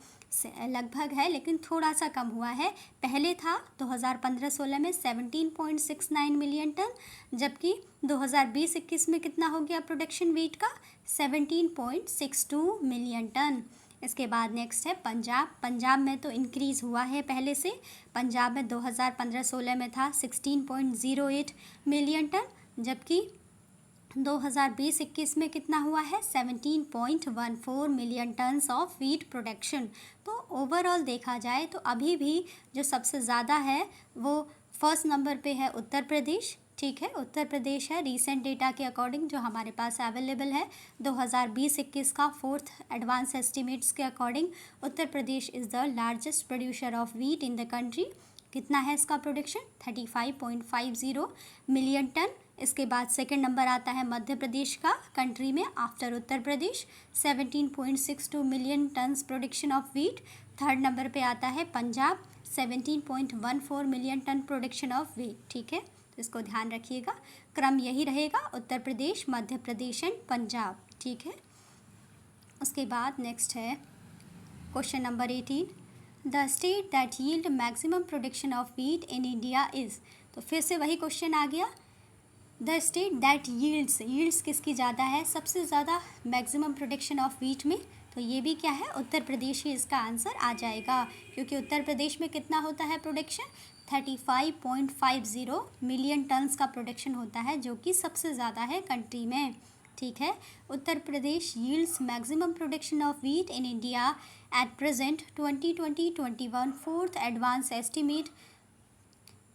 लगभग है लेकिन थोड़ा सा कम हुआ है। पहले था 2015-16 में 17.69 मिलियन टन, जबकि 2020-21 में कितना हो गया प्रोडक्शन व्हीट का, 17.62 मिलियन टन। इसके बाद नेक्स्ट है पंजाब में तो इंक्रीज़ हुआ है पहले से। पंजाब में 2015-16 में था 16.08 मिलियन टन, जबकि 2020-21 में कितना हुआ है, 17.14 million tons of wheat production. तो ओवरऑल देखा जाए तो अभी भी जो सबसे ज़्यादा है वो फर्स्ट नंबर पे है उत्तर प्रदेश, ठीक है। उत्तर प्रदेश है रीसेंट डेटा के अकॉर्डिंग जो हमारे पास अवेलेबल है 2020-21 का फोर्थ एडवांस एस्टिमेट्स के according Uttar Pradesh is the largest producer of wheat in the country. कितना है इसका प्रोडक्शन, 35.50 मिलियन टन। इसके बाद सेकंड नंबर आता है मध्य प्रदेश का कंट्री में after Uttar Pradesh, 17.62 million turns production of wheat. Third number पे आता है Punjab, 17.14 million tonne production of wheat, ठीक है। तो इसको ध्यान रखिएगा, क्रम यही रहेगा, उत्तर प्रदेश, मध्य प्रदेश एंड पंजाब, ठीक है। उसके बाद नेक्स्ट है question number 18, the state that yield maximum production of wheat in India is. तो फिर से वही क्वेश्चन आ गया, द स्टेट दैट यील्ड्स किसकी ज़्यादा है, सबसे ज़्यादा मैक्सिमम प्रोडक्शन ऑफ व्हीट में, तो ये भी क्या है, उत्तर प्रदेश ही इसका आंसर आ जाएगा, क्योंकि उत्तर प्रदेश में कितना होता है प्रोडक्शन, 35.50 मिलियन टन्स का प्रोडक्शन होता है, जो कि सबसे ज़्यादा है कंट्री में, ठीक है। Uttar Pradesh yields maximum production of wheat in India at present 2020-21 fourth advance estimate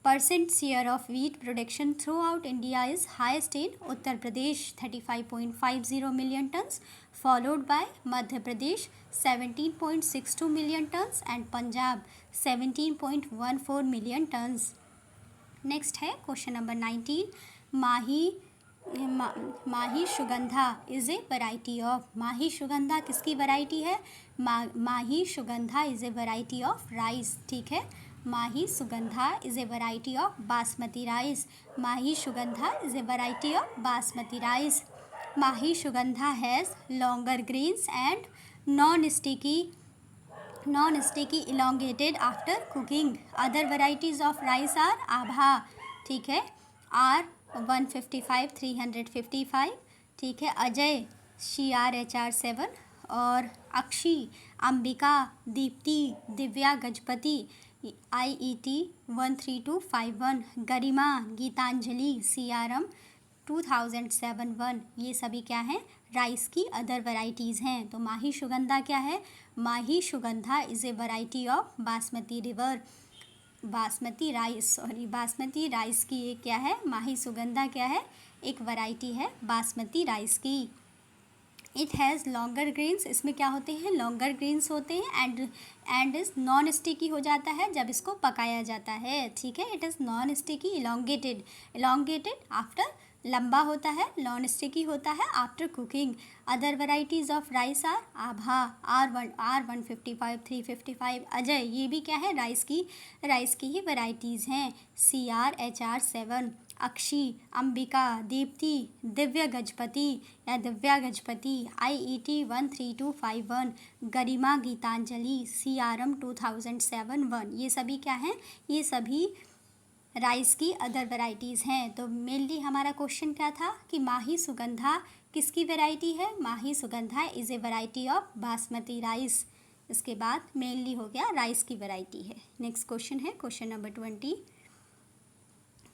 percent share of wheat production throughout India is highest in Uttar Pradesh 35.50 million tons, followed by Madhya Pradesh 17.62 million tons and Punjab 17.14 million tons. Next है question number 19, Mahi Sugandha is a variety of. Mahi Sugandha किसकी variety है, Mahi Sugandha is a variety of rice, ठीक है। Mahi Sugandha is a variety of basmati rice. Mahi Sugandha is a variety of basmati rice. Mahi Sugandha has longer grains and non sticky elongated after cooking. Other varieties of rice are Abha, ठीक है, are 155 355, ठीक है, Ajay CRHR7 और अक्षी, Ambika, Deepti, Divya, Gajapati IET 13251, गरिमा, Geetanjali CRM 2007-1, ये सभी क्या हैं, राइस की अदर वैरायटीज़ हैं। तो माही सुगंधा क्या है, Mahi Sugandha is a variety of basmati rice की ये क्या है, माही सुगंधा क्या है, एक वैरायटी है बासमती राइस की। इट हैज़ लॉन्गर ग्रेन्स, इसमें क्या होते हैं, लॉन्गर ग्रेन्स होते हैं एंड इज़ नॉन स्टिकी हो जाता है जब इसको पकाया जाता है, ठीक है। It is non sticky elongated after लंबा होता है, नॉन स्टिकी होता है after cooking. Other varieties of rice are Abha, R155, 355। Ajay, ये भी क्या है, राइस की ही वैरायटीज़ हैं। CR HR7। अक्षी, अंबिका, दीप्ति, दिव्य गजपति या दिव्या गजपति, IET 13251। गरिमा, गीतांजलि, CRM 2007 1। ये सभी क्या हैं, ये सभी राइस की अदर वैरायटीज़ हैं। तो मेनली हमारा क्वेश्चन क्या था कि माही सुगंधा किसकी वैरायटी है? Mahi Sugandha is a variety of basmati rice. इसके बाद मेनली हो गया राइस की वैरायटी है। नेक्स्ट क्वेश्चन है क्वेश्चन नंबर 20।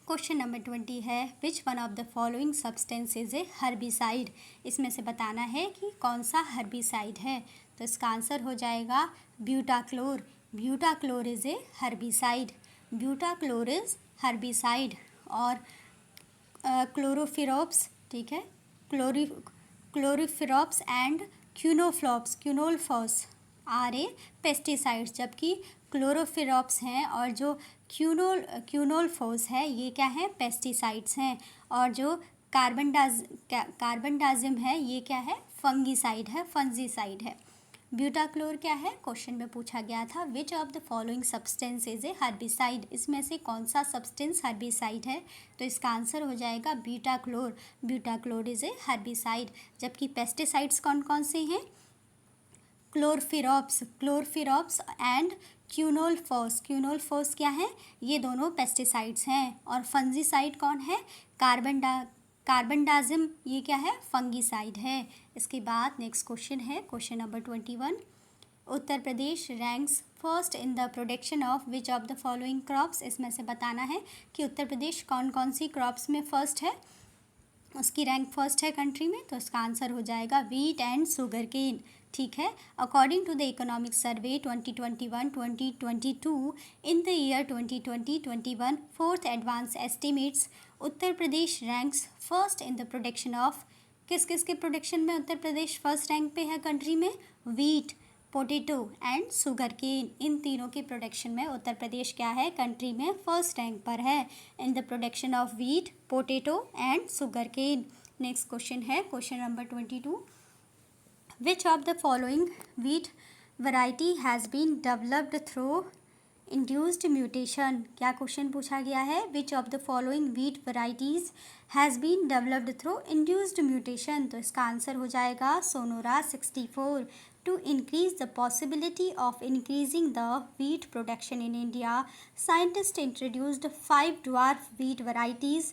क्वेश्चन नंबर 20 है which one of the following substance is a herbicide. इसमें से बताना है कि कौन सा हर्बिसाइड है। तो इसका आंसर हो जाएगा butachlor. Butachlor is a herbicide. Butachlor is herbicide. और क्लोरोफिरोप्स, ठीक है, क्लोरोफिरोप्स एंड क्यूनोल्फॉस आर ए पेस्टिसाइड्स। जबकि क्लोरोफिरोप्स हैं और जो क्यूनोल्फॉस है ये क्या है, पेस्टिसाइड्स हैं। और जो कार्बनडाजिम है ये क्या है, फंगीसाइड है, फंजीसाइड है। ब्यूटाक्लोर क्या है, क्वेश्चन में पूछा गया था विच of the following substance is a herbicide. इसमें से कौन सा सब्सटेंस हर्बिसाइड है। तो इसका आंसर हो जाएगा butachlor. Butachlor is a herbicide. जबकि पेस्टिसाइड्स कौन कौन से हैं, क्लोरफिरोप्स एंड क्यूनोल्फॉस क्या है, ये दोनों पेस्टिसाइड्स हैं। और फंजीसाइड कौन है, कार्बनडाजिम, ये क्या है, फंगीसाइड है। इसके बाद नेक्स्ट क्वेश्चन है question number 21। Uttar Pradesh ranks first in the production of which of the following crops. इसमें से बताना है कि उत्तर प्रदेश कौन कौन सी क्रॉप्स में फर्स्ट है, उसकी रैंक फर्स्ट है कंट्री में। तो इसका आंसर हो जाएगा वीट एंड शुगर केन, ठीक है। According to the economic survey 2021-2022 in the year 2020-21 fourth advance estimates Uttar Pradesh ranks first in the production of. किस किस के प्रोडक्शन में उत्तर प्रदेश फर्स्ट रैंक पे है कंट्री में, wheat, potato and sugar cane. इन तीनों के प्रोडक्शन में उत्तर प्रदेश क्या है, कंट्री में फर्स्ट रैंक पर है in the production of wheat, potato and sugar cane. Next question है question number 22। Which of the following wheat variety has been developed through induced mutation. क्या क्वेश्चन पूछा गया है, which of the following wheat varieties has been developed through induced mutation. तो इसका answer हो जाएगा Sonora 64। To increase the possibility of increasing the wheat production in India scientist introduced 5 dwarf wheat varieties.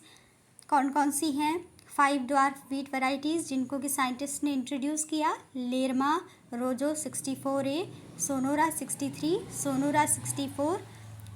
कौन कौन सी हैं 5 ड्वार्फ वीट वैराइटीज़ जिनको कि साइंटिस्ट ने इंट्रोड्यूस किया, Lerma Rojo 64A, Sonora 63, Sonora 64,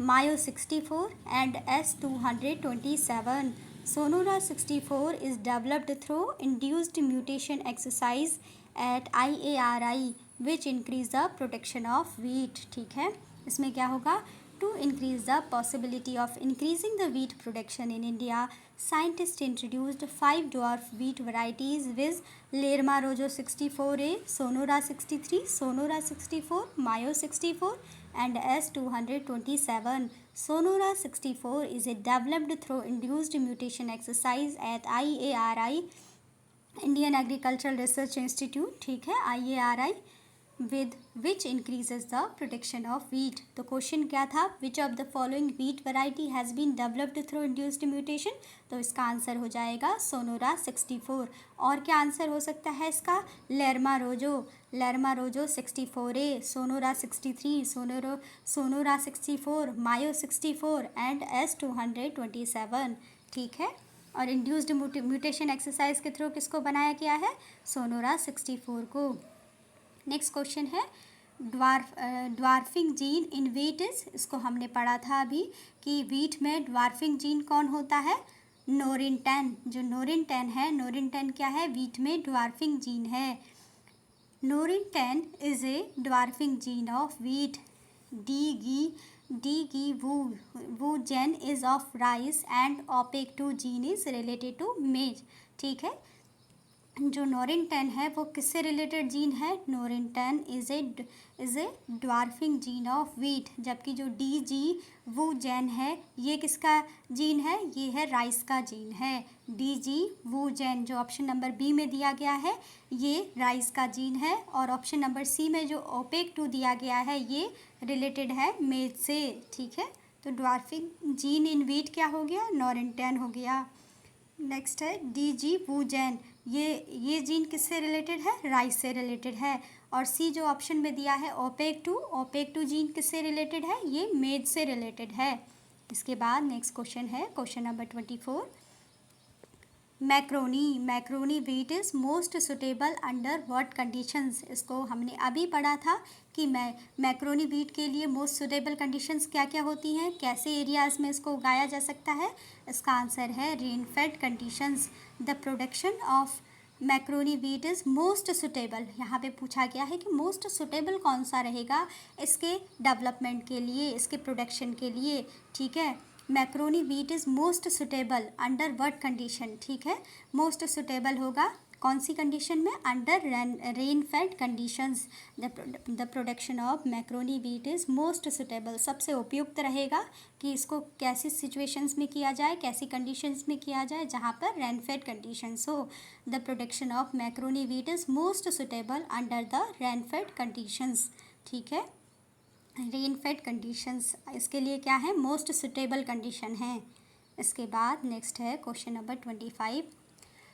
Mayo 64 and S227। Sonora 64 is developed through induced mutation exercise at IARI which increase the production of wheat, ठीक है। इसमें क्या होगा, to increase the possibility of increasing the wheat production in India, scientists introduced 5 dwarf wheat varieties with Lerma Rojo 64A, Sonora 63, Sonora 64, Mayo 64 and S227. Sonora 64 is a developed through induced mutation exercise at IARI, Indian Agricultural Research Institute, ठीक है, IARI, with which increases the production of wheat. तो question क्या था, which of the following wheat variety has been developed through induced mutation। तो इसका answer हो जाएगा Sonora 64। और क्या आंसर हो सकता है इसका, लेरमा Rojo 64A, Sonora 63, Sonora 64, Mayo 64 and S227, ठीक है। और इंड्यूस्ड म्यूटेशन एक्सरसाइज के थ्रू किसको बनाया गया है, सोनोरा 64 को। नेक्स्ट क्वेश्चन है dwarfing gene in wheat is. इसको हमने पढ़ा था अभी कि वीट में ड्वार्फिंग जीन कौन होता है, नोरिन 10। जो नोरिन 10 है, नोरिन 10 क्या है, वीट में ड्वार्फिंग जीन है। Norin 10 is a dwarfing gene of wheat. Dee Woo Gen is of rice and opaque 2 gene is related to maize, ठीक है। जो नोरिन-10 है वो किससे रिलेटेड जीन है? Norin ten is a dwarfing gene of wheat. जबकि जो DG-वू-जेन है ये किसका जीन है? ये है राइस का जीन है। DG-वू-जेन जो ऑप्शन नंबर बी में दिया गया है ये राइस का जीन है। और ऑप्शन नंबर सी में जो OPEC2 दिया गया है ये रिलेटेड है मेज से। ठीक है, तो ड्वार्फिंग जीन इन वीट क्या हो गया? नोरिन-10 हो गया। नेक्स्ट है DG-वू-जेन, ये जीन किससे रिलेटेड है? राइस से रिलेटेड है। और सी जो ऑप्शन में दिया है OPEC2 जीन किससे रिलेटेड है? ये मेज से रिलेटेड है। इसके बाद नेक्स्ट क्वेश्चन है question number 24। Macaroni wheat is most suitable under what conditions? इसको हमने अभी पढ़ा था कि मैक्रोनी वीट के लिए मोस्ट सुटेबल कंडीशंस क्या क्या होती हैं, कैसे एरियाज़ में इसको उगाया जा सकता है। इसका आंसर है rainfed conditions. The production of macaroni wheat is most suitable. यहाँ पे पूछा गया है कि मोस्ट सुटेबल कौन सा रहेगा इसके डेवलपमेंट के लिए, इसके प्रोडक्शन के लिए। ठीक है, macaroni wheat is most suitable under what condition? ठीक है, मोस्ट सुटेबल होगा कौन सी कंडीशन में? Under rain fade conditions. The production of macaroni wheat is most suitable. सबसे उपयुक्त रहेगा कि इसको कैसी सिचुएशंस में किया जाए, कैसी कंडीशंस में किया जाए जहाँ पर रेन फेड कंडीशंस हो। The production of macaroni wheat is most suitable under the rain fade conditions. ठीक है, रेन फेड कंडीशंस इसके लिए क्या है? मोस्ट सुटेबल कंडीशन है। इसके बाद नेक्स्ट है question number 25।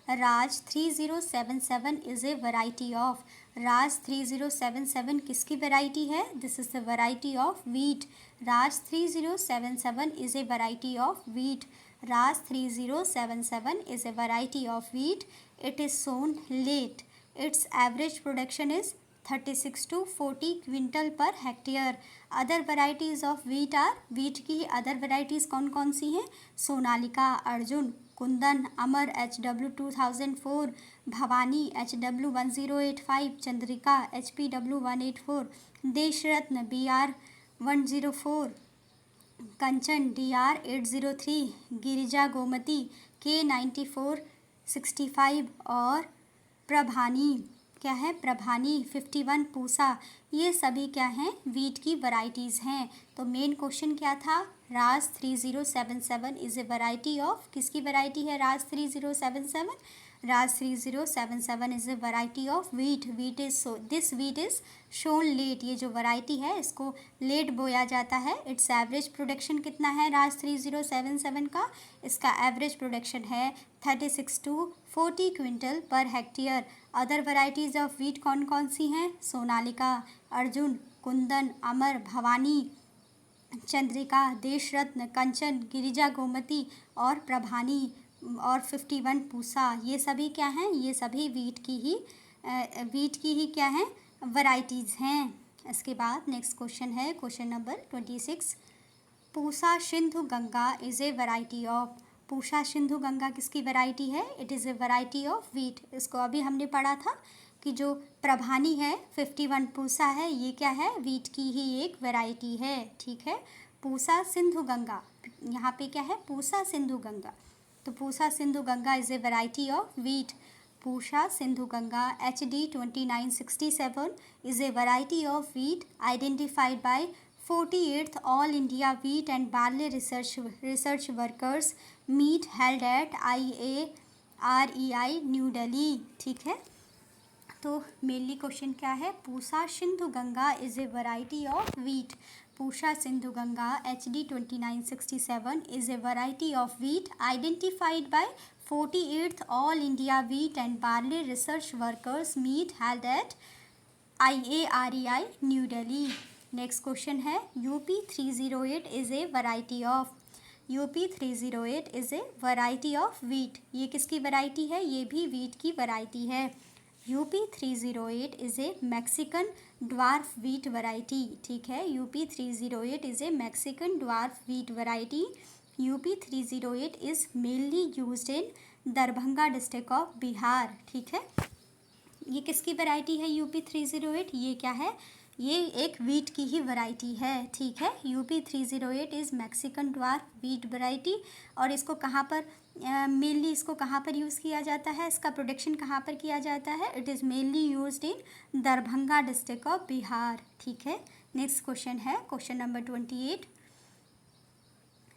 Raj 3077 is a variety of. Raj 3077 किसकी वैरायटी है? This is the variety of wheat. Raj 3077 is a variety of wheat. Raj 3077 is a variety of wheat. It is sown late. Its average production is 36 to 40 quintal per hectare. Other varieties of wheat are, wheat की other varieties कौन कौन सी हैं? सोनालिका, अर्जुन, कुंदन, अमर HW 2004, Bhavani HW 1085, Chandrika HPW 184, देशरत्न BR 104, कंचन DR 803, Girija Gomti K94 65 और प्रभानी क्या है? प्रभानी 51, पूसा। ये सभी क्या हैं? वीट की वैरायटीज़ हैं। तो मेन क्वेश्चन क्या था? Raj 3077 is a variety of, किसकी वैरायटी है Raj 3077? Raj 3077 is a variety of wheat. This wheat is sown late. ये जो वैरायटी है इसको लेट बोया जाता है। इट्स एवरेज प्रोडक्शन कितना है राज 3077 का? इसका एवरेज प्रोडक्शन है 36 to 40 quintal per hectare. Other varieties of wheat कौन कौन सी हैं? सोनालिका, अर्जुन, कुंदन, अमर, भवानी, चंद्रिका, देशरत्न, कंचन, गिरिजा गोमती और प्रभानी और 51 पूसा। ये सभी क्या हैं? ये सभी वीट की ही क्या हैं? वैरायटीज़ हैं। इसके बाद नेक्स्ट क्वेश्चन है question number 26। Pusa Sindhu Ganga is a variety of. Pusa Sindhu Ganga किसकी वैरायटी है? It is a variety of wheat. इसको अभी हमने पढ़ा था कि जो प्रभानी है 51 पूसा है, ये क्या है? वीट की ही एक वैरायटी है। ठीक है, पूसा सिंधु गंगा, यहाँ पे क्या है? पूसा सिंधु गंगा। तो Pusa Sindhu Ganga is a variety of wheat. Pusa Sindhu Ganga HD 2967 is a variety of wheat identified by 48th all India wheat and barley research workers meet held at IAREI New Delhi. ठीक है, तो मेनली क्वेश्चन क्या है? Pusa Sindhu Ganga is a variety of wheat. Pusa Sindhu Ganga HD 2967 is a variety of wheat identified by 48th All India Wheat and Barley Research Workers Meet held at IAREI New Delhi. Next question है UP 308 is a variety of। UP 308 is a variety of wheat। ये किसकी variety है? ये भी wheat की variety है। UP 308 is a Mexican dwarf wheat variety. ठीक है, UP 308 is a Mexican dwarf wheat variety. UP 308 is mainly used in Darbhanga district of Bihar. ठीक है, ये किसकी वैरायटी है? UP 308 ये क्या है? ये एक वीट की ही वैरायटी है, ठीक है। UP 308 is Mexican dwarf wheat variety. और इसको कहाँ पर मेनली इसको कहाँ पर यूज़ किया जाता है, इसका प्रोडक्शन कहाँ पर किया जाता है? It is mainly used in Darbhanga district of Bihar, ठीक है। नेक्स्ट क्वेश्चन है question number 28।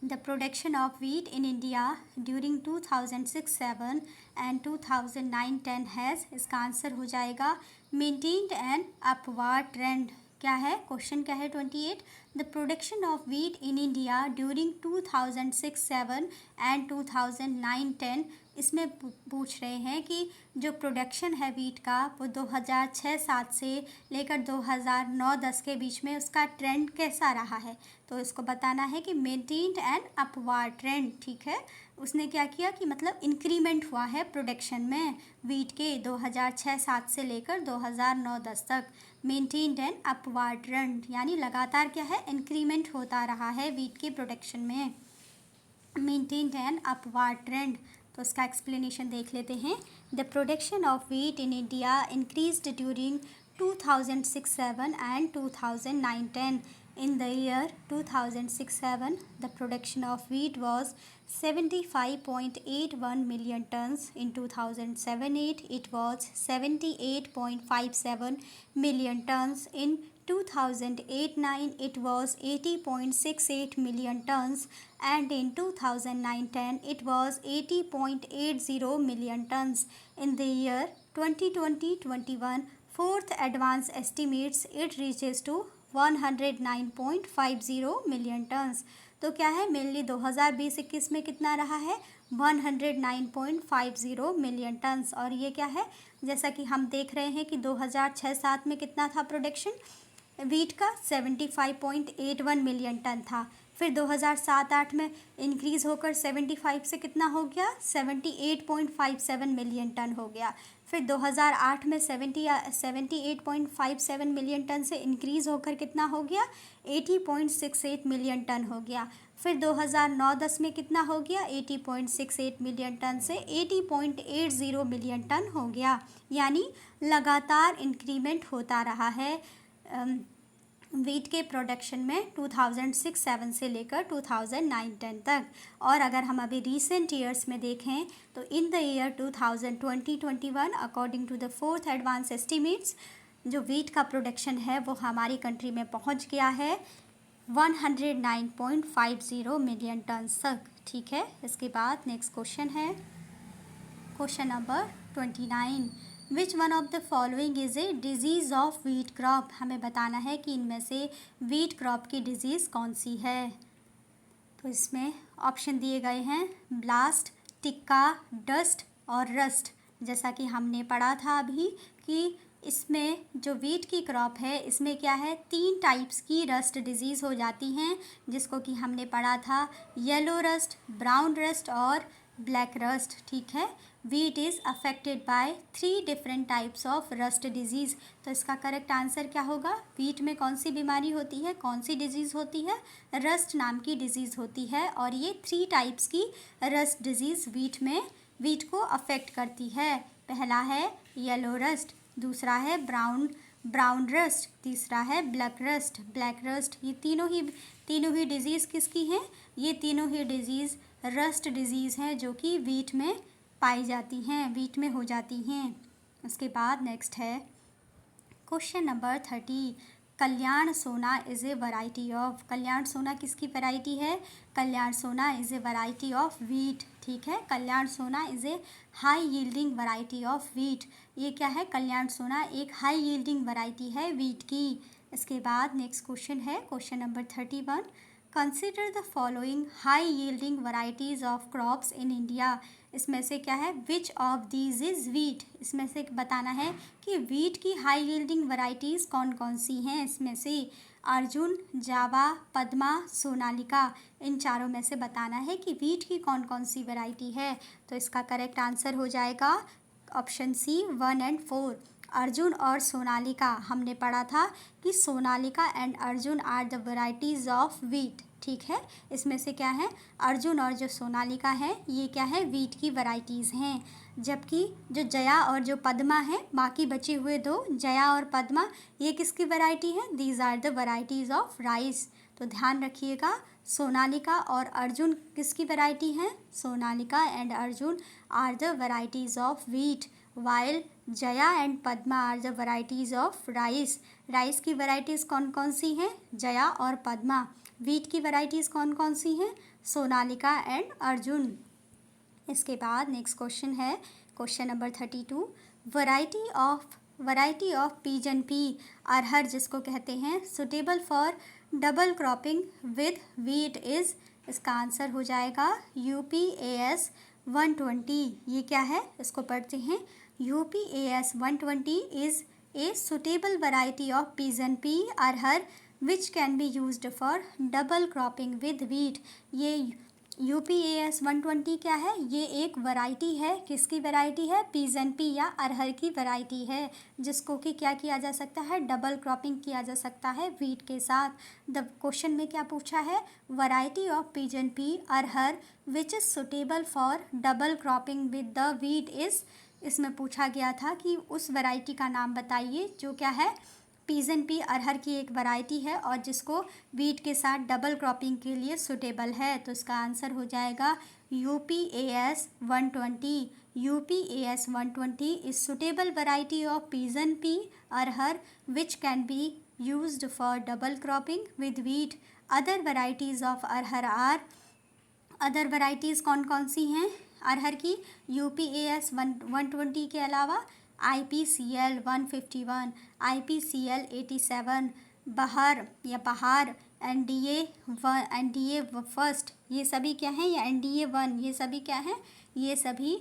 The production of wheat in India during 2006-7 and 2009-10 has, इसका आंसर हो जाएगा maintained an upward trend। क्या है क्वेश्चन, क्या है 28? The production of wheat in India during 2006-7 and 2009-10, इसमें पूछ रहे हैं कि जो प्रोडक्शन है वीट का वो 2006-7 से लेकर 2009-10 के बीच में उसका ट्रेंड कैसा रहा है। तो इसको बताना है कि मेंटेन्ड एंड अपवार्ड ट्रेंड, ठीक है। उसने क्या किया कि मतलब इंक्रीमेंट हुआ है प्रोडक्शन में वीट के 2006-7 से लेकर 2009-10 तक। मेंटेन्ड एंड अपवार्ड ट्रेंड यानी लगातार क्या है, इंक्रीमेंट होता रहा है वीट के प्रोडक्शन में। मेंटेन्ड एंड अपवार्ड ट्रेंड, तो इसका एक्सप्लेनेशन देख लेते हैं। The production of wheat in India increased during 2006-7 and 2009-10. In the year 2006-7, the production of wheat was 75.81 million tons. In 2007-8, it was 78.57 million tons. In 2008-9, it was 80.68 million tons. And in 2009-10, it was 80.80 million tons. In the year 2020-21, fourth advance estimates it reaches to 109.50 million turns. तो क्या है, mainly 2020-21 में कितना रहा है, 109.50 million turns. और ये क्या है, जैसा कि हम देख रहे हैं कि 2006-7 में कितना था प्रोडक्शन वीट का, 75.81 मिलियन टन था। फिर 2007-8 में इंक्रीज़ होकर 75 से कितना हो गया, 78.57 मिलियन टन हो गया। फिर 2008 में 78.57 मिलियन टन से इंक्रीज़ होकर कितना हो गया, 80.68 मिलियन टन हो गया। फिर 2009-10 में कितना हो गया, 80.68 मिलियन टन से 80.80 मिलियन टन हो गया। यानी लगातार इंक्रीमेंट होता रहा है वीट के प्रोडक्शन में 2006-7 से लेकर 2009-10 तक। और अगर हम अभी रिसेंट ईयर्स में देखें तो in the year 2020-21 according to the fourth advance estimates, जो वीट का प्रोडक्शन है वो हमारी कंट्री में पहुंच गया है 109.50 मिलियन टन तक, ठीक है। इसके बाद नेक्स्ट क्वेश्चन है question number 29। Which one of the following is a disease of wheat crop. हमें बताना है कि इनमें से वीट क्रॉप की डिजीज़ कौन सी है। तो इसमें ऑप्शन दिए गए हैं ब्लास्ट, टिक्का, डस्ट और रस्ट। जैसा कि हमने पढ़ा था अभी कि इसमें जो वीट की क्रॉप है इसमें क्या है, 3 टाइप्स की रस्ट डिजीज़ हो जाती हैं, जिसको कि हमने पढ़ा था येलो रस्ट, ब्राउन रस्ट और ब्लैक रस्ट, ठीक है। Wheat is affected by 3 different types of rust disease. तो इसका करेक्ट आंसर क्या होगा, वीट में कौन सी बीमारी होती है, कौन सी डिजीज़ होती है, रस्ट नाम की डिजीज़ होती है। और ये 3 टाइप्स की रस्ट डिजीज़ वीट को अफेक्ट करती है। पहला है येलो रस्ट, दूसरा है ब्राउन रस्ट, तीसरा है ब्लैक रस्ट। ये तीनों ही डिजीज़ किसकी हैं, ये तीनों ही डिजीज़ रस्ट डिजीज़ हैं जो कि वीट में पाई जाती हैं, वीट में हो जाती हैं। उसके बाद नेक्स्ट है क्वेश्चन नंबर 30। कल्याण सोना इज़ ए वैरायटी ऑफ। कल्याण सोना किसकी वैरायटी है, कल्याण सोना is a variety of wheat, ठीक है। कल्याण सोना is a high yielding variety of wheat. ये क्या है, कल्याण सोना एक हाई यील्डिंग वैरायटी है वीट की। इसके बाद नेक्स्ट क्वेश्चन है question number 31। Consider the following high yielding varieties of crops in India. इसमें से क्या है, which of these is wheat. इसमें से बताना है कि वीट की हाई यील्डिंग वैरायटीज़ कौन कौन सी हैं। इसमें से अर्जुन, जावा, पद्मा, सोनालिका, इन चारों में से बताना है कि वीट की कौन कौन सी वैरायटी है। तो इसका करेक्ट आंसर हो जाएगा ऑप्शन सी 1 और 4। अर्जुन और सोनालिका, हमने पढ़ा था कि Sonalika and Arjun are the varieties of wheat, ठीक है। इसमें से क्या है, अर्जुन और जो सोनालिका है ये क्या है, वीट की वैरायटीज़ हैं। जबकि जो जया और जो पद्मा है, बाकी बचे हुए दो, जया और पद्मा, ये किसकी वैरायटी है, these are the varieties of rice. तो ध्यान रखिएगा, सोनालिका और अर्जुन किसकी वैरायटी हैं, Sonalika and Arjun are the varieties of wheat, while Jaya and Padma are the varieties of rice. Rice की वैरायटीज़ कौन कौन सी हैं, जया और पद्मा। वीट की वैरायटीज़ कौन कौन सी हैं, सोनालिका एंड अर्जुन। इसके बाद नेक्स्ट क्वेश्चन है question number 32। Variety of pigeon pea, अरहर जिसको कहते हैं, suitable for double cropping with wheat is, इसका आंसर हो जाएगा UPAS 120। ये क्या है, इसको पढ़ते हैं। UPAS 120 is a suitable variety of pigeon pea arhar which can be used for double cropping with wheat. ये UPAS 120 क्या है, ये एक वैरायटी है, किसकी वैरायटी है, पीजन पी या अरहर की वैरायटी है, जिसको कि क्या किया जा सकता है, डबल क्रॉपिंग किया जा सकता है वीट के साथ। द क्वेश्चन में क्या पूछा है, variety of pigeon pea arhar which is suitable for double cropping with the wheat is. इसमें पूछा गया था कि उस वैरायटी का नाम बताइए जो क्या है, पीजन पी अरहर की एक वैरायटी है और जिसको वीट के साथ डबल क्रॉपिंग के लिए सुटेबल है। तो इसका आंसर हो जाएगा UPAS 120। UPAS 120 is suitable variety of pigeon pea arhar which can be used for double cropping with wheat. Other varieties of arhar are, other varieties कौन कौन सी हैं अरहर की, UPAS 120 के अलावा IPCL 151, IPCL 87, बहार या बहार, NDA फर्स्ट, ये सभी क्या हैं, या NDA 1, ये सभी क्या हैं, ये सभी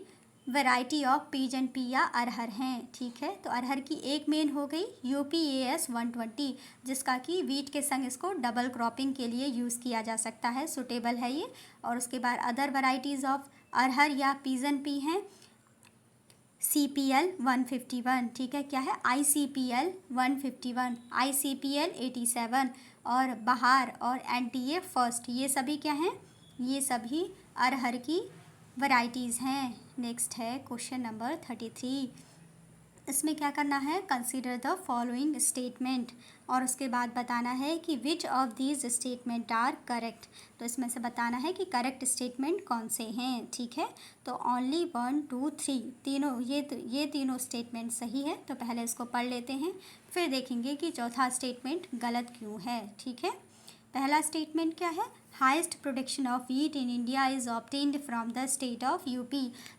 वैरायटी ऑफ पीजन पी या अरहर हैं। ठीक है, तो अरहर की एक मेन हो गई UPAS 120, जिसका कि वीट के संग इसको डबल क्रॉपिंग के लिए यूज़ किया जा सकता है, सुटेबल है ये। और उसके बाद अदर वैरायटीज़ ऑफ अरहर या पीजन पी हैं CPL 151, ठीक है, क्या है, ICPL 151, ICPL 87 और बहार और NTA फर्स्ट, ये सभी क्या हैं, ये सभी अरहर की वैरायटीज़ हैं। नेक्स्ट है क्वेश्चन नंबर 33। इसमें क्या करना है, कंसीडर द फॉलोइंग स्टेटमेंट, और उसके बाद बताना है कि which of these statement are correct. तो इसमें से बताना है कि करेक्ट स्टेटमेंट कौन से हैं। ठीक है, तो ओनली 1 2 3 तीनों, ये तीनों स्टेटमेंट सही है। तो पहले इसको पढ़ लेते हैं, फिर देखेंगे कि चौथा स्टेटमेंट गलत क्यों है। ठीक है, पहला स्टेटमेंट क्या है, highest production of wheat in India is obtained from the state of UP।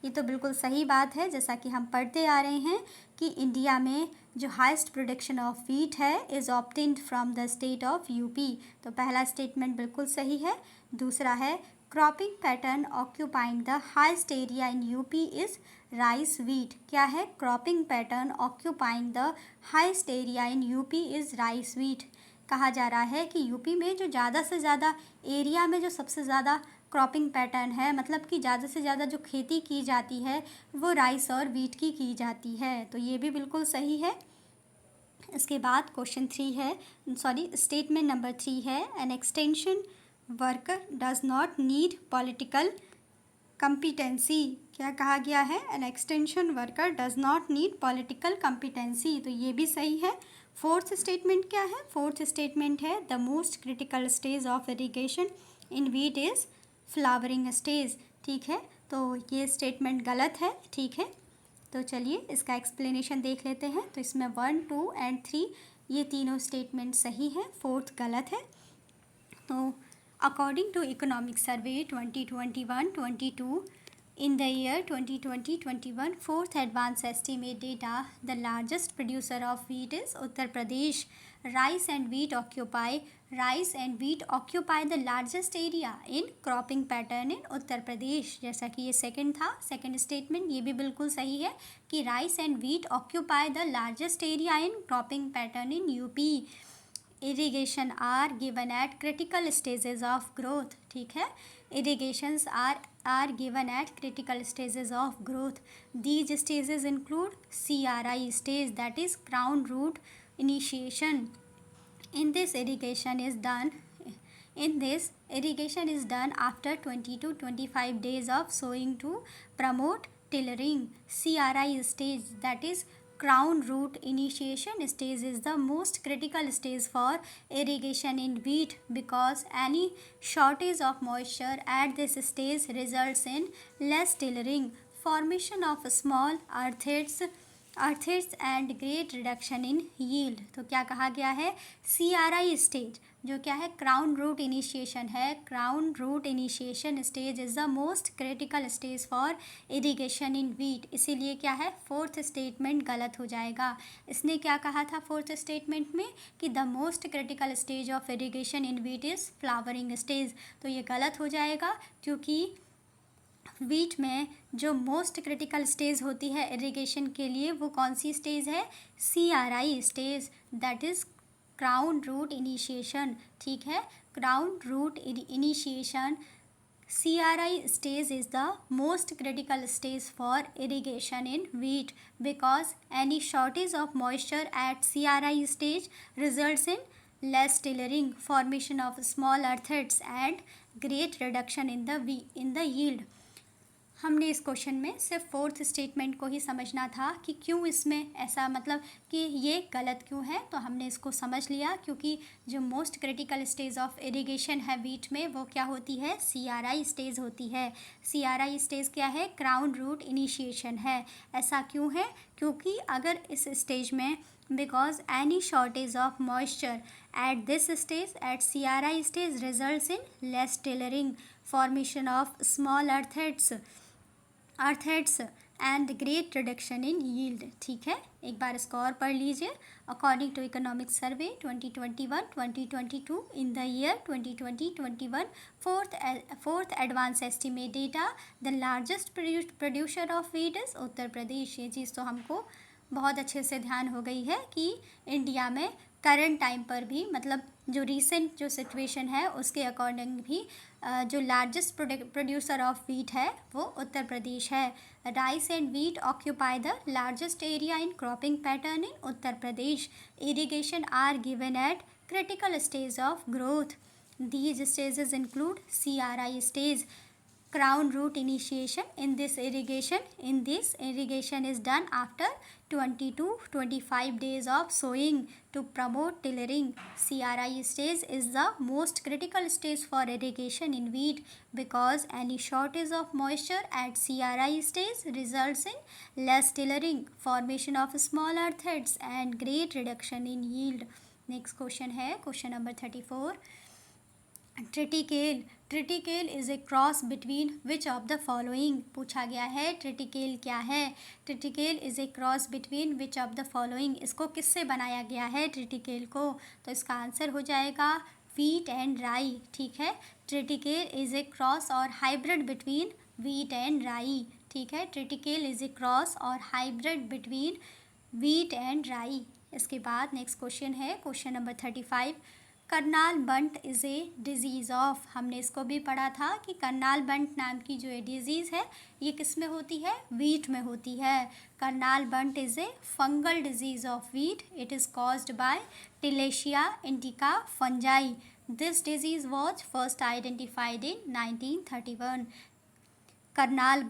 ये तो बिल्कुल सही बात है, जैसा कि हम पढ़ते आ रहे हैं कि इंडिया में जो हाईएस्ट प्रोडक्शन ऑफ व्हीट है is obtained from the state of UP। तो पहला स्टेटमेंट बिल्कुल सही है। दूसरा है cropping pattern occupying the highest area in UP is rice wheat. क्या है, cropping pattern occupying the highest area in UP is rice wheat. कहा जा रहा है कि यूपी में जो ज़्यादा से ज़्यादा एरिया में जो सबसे ज़्यादा क्रॉपिंग पैटर्न है, मतलब कि ज़्यादा से ज़्यादा जो खेती की जाती है वो राइस और वीट की जाती है। तो ये भी बिल्कुल सही है। इसके बाद क्वेश्चन 3 है, स्टेटमेंट नंबर 3 है, an extension worker does not need political competency. क्या कहा गया है, an extension worker does not need political competency. तो ये भी सही है। फोर्थ स्टेटमेंट क्या है, फोर्थ स्टेटमेंट है the most critical stage of irrigation in wheat is flowering stage. ठीक है, तो ये स्टेटमेंट गलत है। ठीक है, तो चलिए इसका एक्सप्लेनेशन देख लेते हैं। तो इसमें 1 2 एंड 3 ये तीनों स्टेटमेंट सही है, फोर्थ गलत है। तो according to economic survey 2021-22, in the year 2020-21 fourth advance estimate data, the largest producer of wheat is Uttar Pradesh. Rice and wheat occupy the largest area in cropping pattern in Uttar Pradesh. जैसा कि ये second था, second statement ये भी बिल्कुल सही है कि rice and wheat occupy the largest area in cropping pattern in UP. Irrigation are given at critical stages of growth. ठीक है, irrigations are given at critical stages of growth. These stages include CRI stage, that is crown root initiation. In this, irrigation is done In this, irrigation is done after 20 to 25 days of sowing to promote tillering. CRI stage, that is crown root initiation stage, is the most critical stage for irrigation in wheat because any shortage of moisture at this stage results in less tillering, formation of small earths and great reduction in yield. तो क्या कहा गया है, CRI stage जो क्या है, crown root initiation है। Crown root initiation stage is the most critical stage for irrigation in wheat. इसीलिए क्या है, फोर्थ स्टेटमेंट गलत हो जाएगा। इसने क्या कहा था फोर्थ स्टेटमेंट में कि the most critical stage of irrigation in wheat is flowering stage. तो ये गलत हो जाएगा क्योंकि वीट में जो मोस्ट क्रिटिकल स्टेज होती है इरिगेशन के लिए वो कौन सी स्टेज है, CRI stage, that is crown root initiation. ठीक है, crown root initiation CRI stage is the most critical stage for irrigation in wheat because any shortage of moisture at CRI stage results in less tillering, formation of small earths and great reduction in the yield. हमने इस question में सिर्फ fourth statement को ही समझना था कि क्यों इसमें ऐसा, मतलब कि ये गलत क्यों है। तो हमने इसको समझ लिया क्योंकि जो most critical stage of irrigation है वीट में वो क्या होती है, CRI स्टेज होती है। CRI स्टेज क्या है, क्राउन रूट इनिशिएशन है। ऐसा क्यों है, क्योंकि अगर इस स्टेज में because any shortage of moisture at this stage at CRI stage results in less tillering, formation of small earths and great reduction in yield. ठीक है, एक बार इसको और पढ़ लीजिए। According to economic survey 2021-2022 in the year 2020-21 fourth advance estimate data the largest producer of wheat is Uttar Pradesh. ये चीज़ तो हमको बहुत अच्छे से ध्यान हो गई है कि इंडिया में करंट टाइम पर भी, मतलब जो रीसेंट जो सिचुएशन है उसके अकॉर्डिंग भी जो लार्जेस्ट प्रोड्यूसर ऑफ वीट है वो उत्तर प्रदेश है। Rice and wheat occupy the largest area in cropping pattern in Uttar Pradesh. Irrigation are given at critical stage of growth. These stages include CRI stage, crown root initiation. This irrigation is done after 20 to 25 days of sowing to promote tillering. CRI stage is the most critical stage for irrigation in wheat because any shortage of moisture at CRI stage results in less tillering, formation of small earths and great reduction in yield. Next question है question number 34. Triticale is a cross between which of the following. पूछा गया है triticale क्या है। Triticale is a cross between which of the following. इसको किससे बनाया गया है ट्रिटिकेल को, तो इसका आंसर हो जाएगा वीट एंड राई। ठीक है, ट्रिटिकेल इज़ ए क्रॉस और hybrid between wheat and rye. ठीक है, ट्रिटिकेल इज़ ए क्रॉस और hybrid between wheat and rye. इसके बाद नेक्स्ट क्वेश्चन है question number 35। Karnal bunt is a disease of. हमने इसको भी पढ़ा था कि करनाल बंट नाम की जो डिज़ीज़ है ये किस में होती है, वीट में होती है। Karnal bunt is a fungal disease of wheat. It is caused by Tilletia indica fungi. This disease was first identified in 1931. Karnal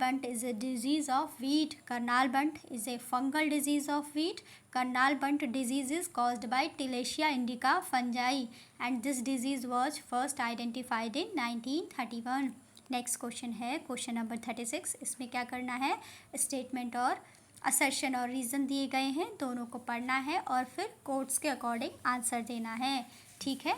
bunt is a disease of wheat. Karnal bunt is a fungal disease of wheat. Karnal bunt disease is caused by Tilacia indica fungi and this disease was first identified in 1931. Next question है question number 36। इसमें क्या करना है, statement और assertion और reason दिए गए हैं, दोनों को पढ़ना है और फिर कोट्स के अकॉर्डिंग आंसर देना है। ठीक है,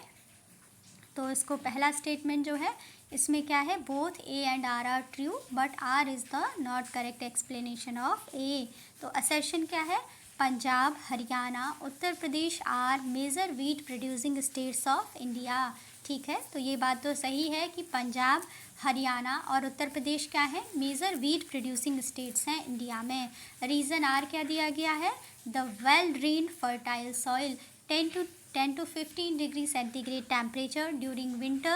तो इसको पहला स्टेटमेंट जो है इसमें क्या है, both A and R are true but R is the not correct explanation of A. तो असर्शन क्या है, Punjab, Haryana, Uttar Pradesh are major wheat producing states of India. ठीक है, तो ये बात तो सही है कि पंजाब, हरियाणा और उत्तर प्रदेश क्या है, मेजर वीट प्रोड्यूसिंग स्टेट्स हैं इंडिया में। रीज़न आर क्या दिया गया है, the well drained fertile soil, 10 to 15 degree centigrade temperature during winter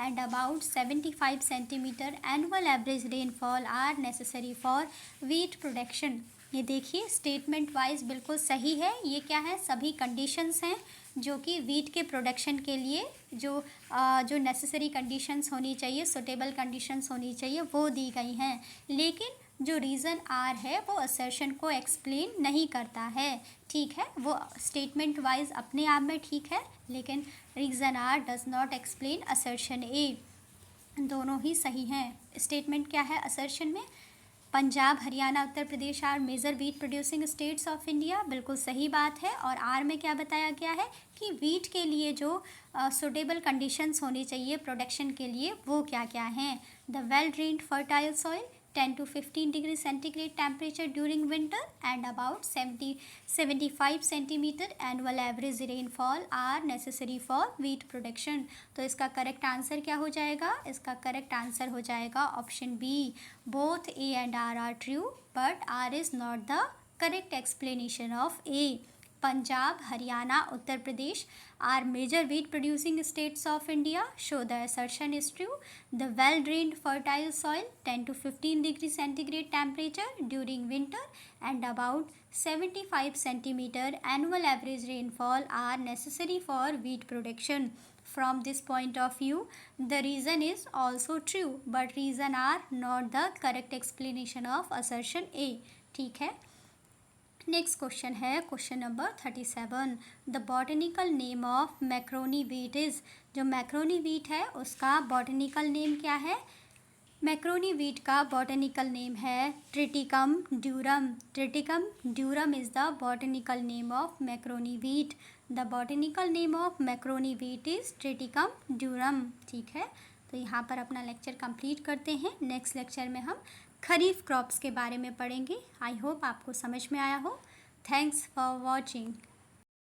and about 75 centimeter annual average rainfall are necessary for wheat production. ये देखिए स्टेटमेंट वाइज बिल्कुल सही है। ये क्या है, सभी कंडीशंस हैं जो कि वीट के प्रोडक्शन के लिए जो नेसेसरी कंडीशंस होनी चाहिए, सुटेबल कंडीशंस होनी चाहिए, वो दी गई हैं। लेकिन जो रीज़न आर है वो असर्शन को एक्सप्लेन नहीं करता है। ठीक है, वो स्टेटमेंट वाइज अपने आप में ठीक है, लेकिन reason R does not explain assertion A. दोनों ही सही हैं। स्टेटमेंट क्या है असर्शन में? Punjab, Haryana, Uttar Pradesh are major wheat producing states of India, बिल्कुल सही बात है। और आर में क्या बताया गया है कि वीट के लिए जो सुटेबल कंडीशंस होनी चाहिए प्रोडक्शन के लिए, वो क्या क्या हैं? The well drained fertile soil, 10 to 15 degree centigrade temperature during winter, and about 75 centimeter annual average rainfall are necessary for wheat production। तो इसका करेक्ट आंसर क्या हो जाएगा? इसका करेक्ट आंसर हो जाएगा option B. Both A and R are true, but R is not the correct explanation of A. Punjab, Haryana, Uttar Pradesh are major wheat producing states of India. So the assertion is true. The well drained fertile soil, 10 to 15 degree centigrade temperature during winter, and about 75 centimeter annual average rainfall are necessary for wheat production. From this point of view, the reason is also true, but reason are not the correct explanation of assertion A। ठीक है। Next question है question number 37। The botanical name of macaroni wheat is. जो macaroni wheat है उसका botanical name क्या है? Macaroni wheat का botanical name है Triticum durum. Triticum durum is the botanical name of macaroni wheat. The botanical name of macaroni wheat is Triticum durum. ठीक है, तो यहाँ पर अपना लेक्चर कंप्लीट करते हैं। नेक्स्ट लेक्चर में हम खरीफ क्रॉप्स के बारे में पढ़ेंगे। आई होप आपको समझ में आया हो। Thanks for watching.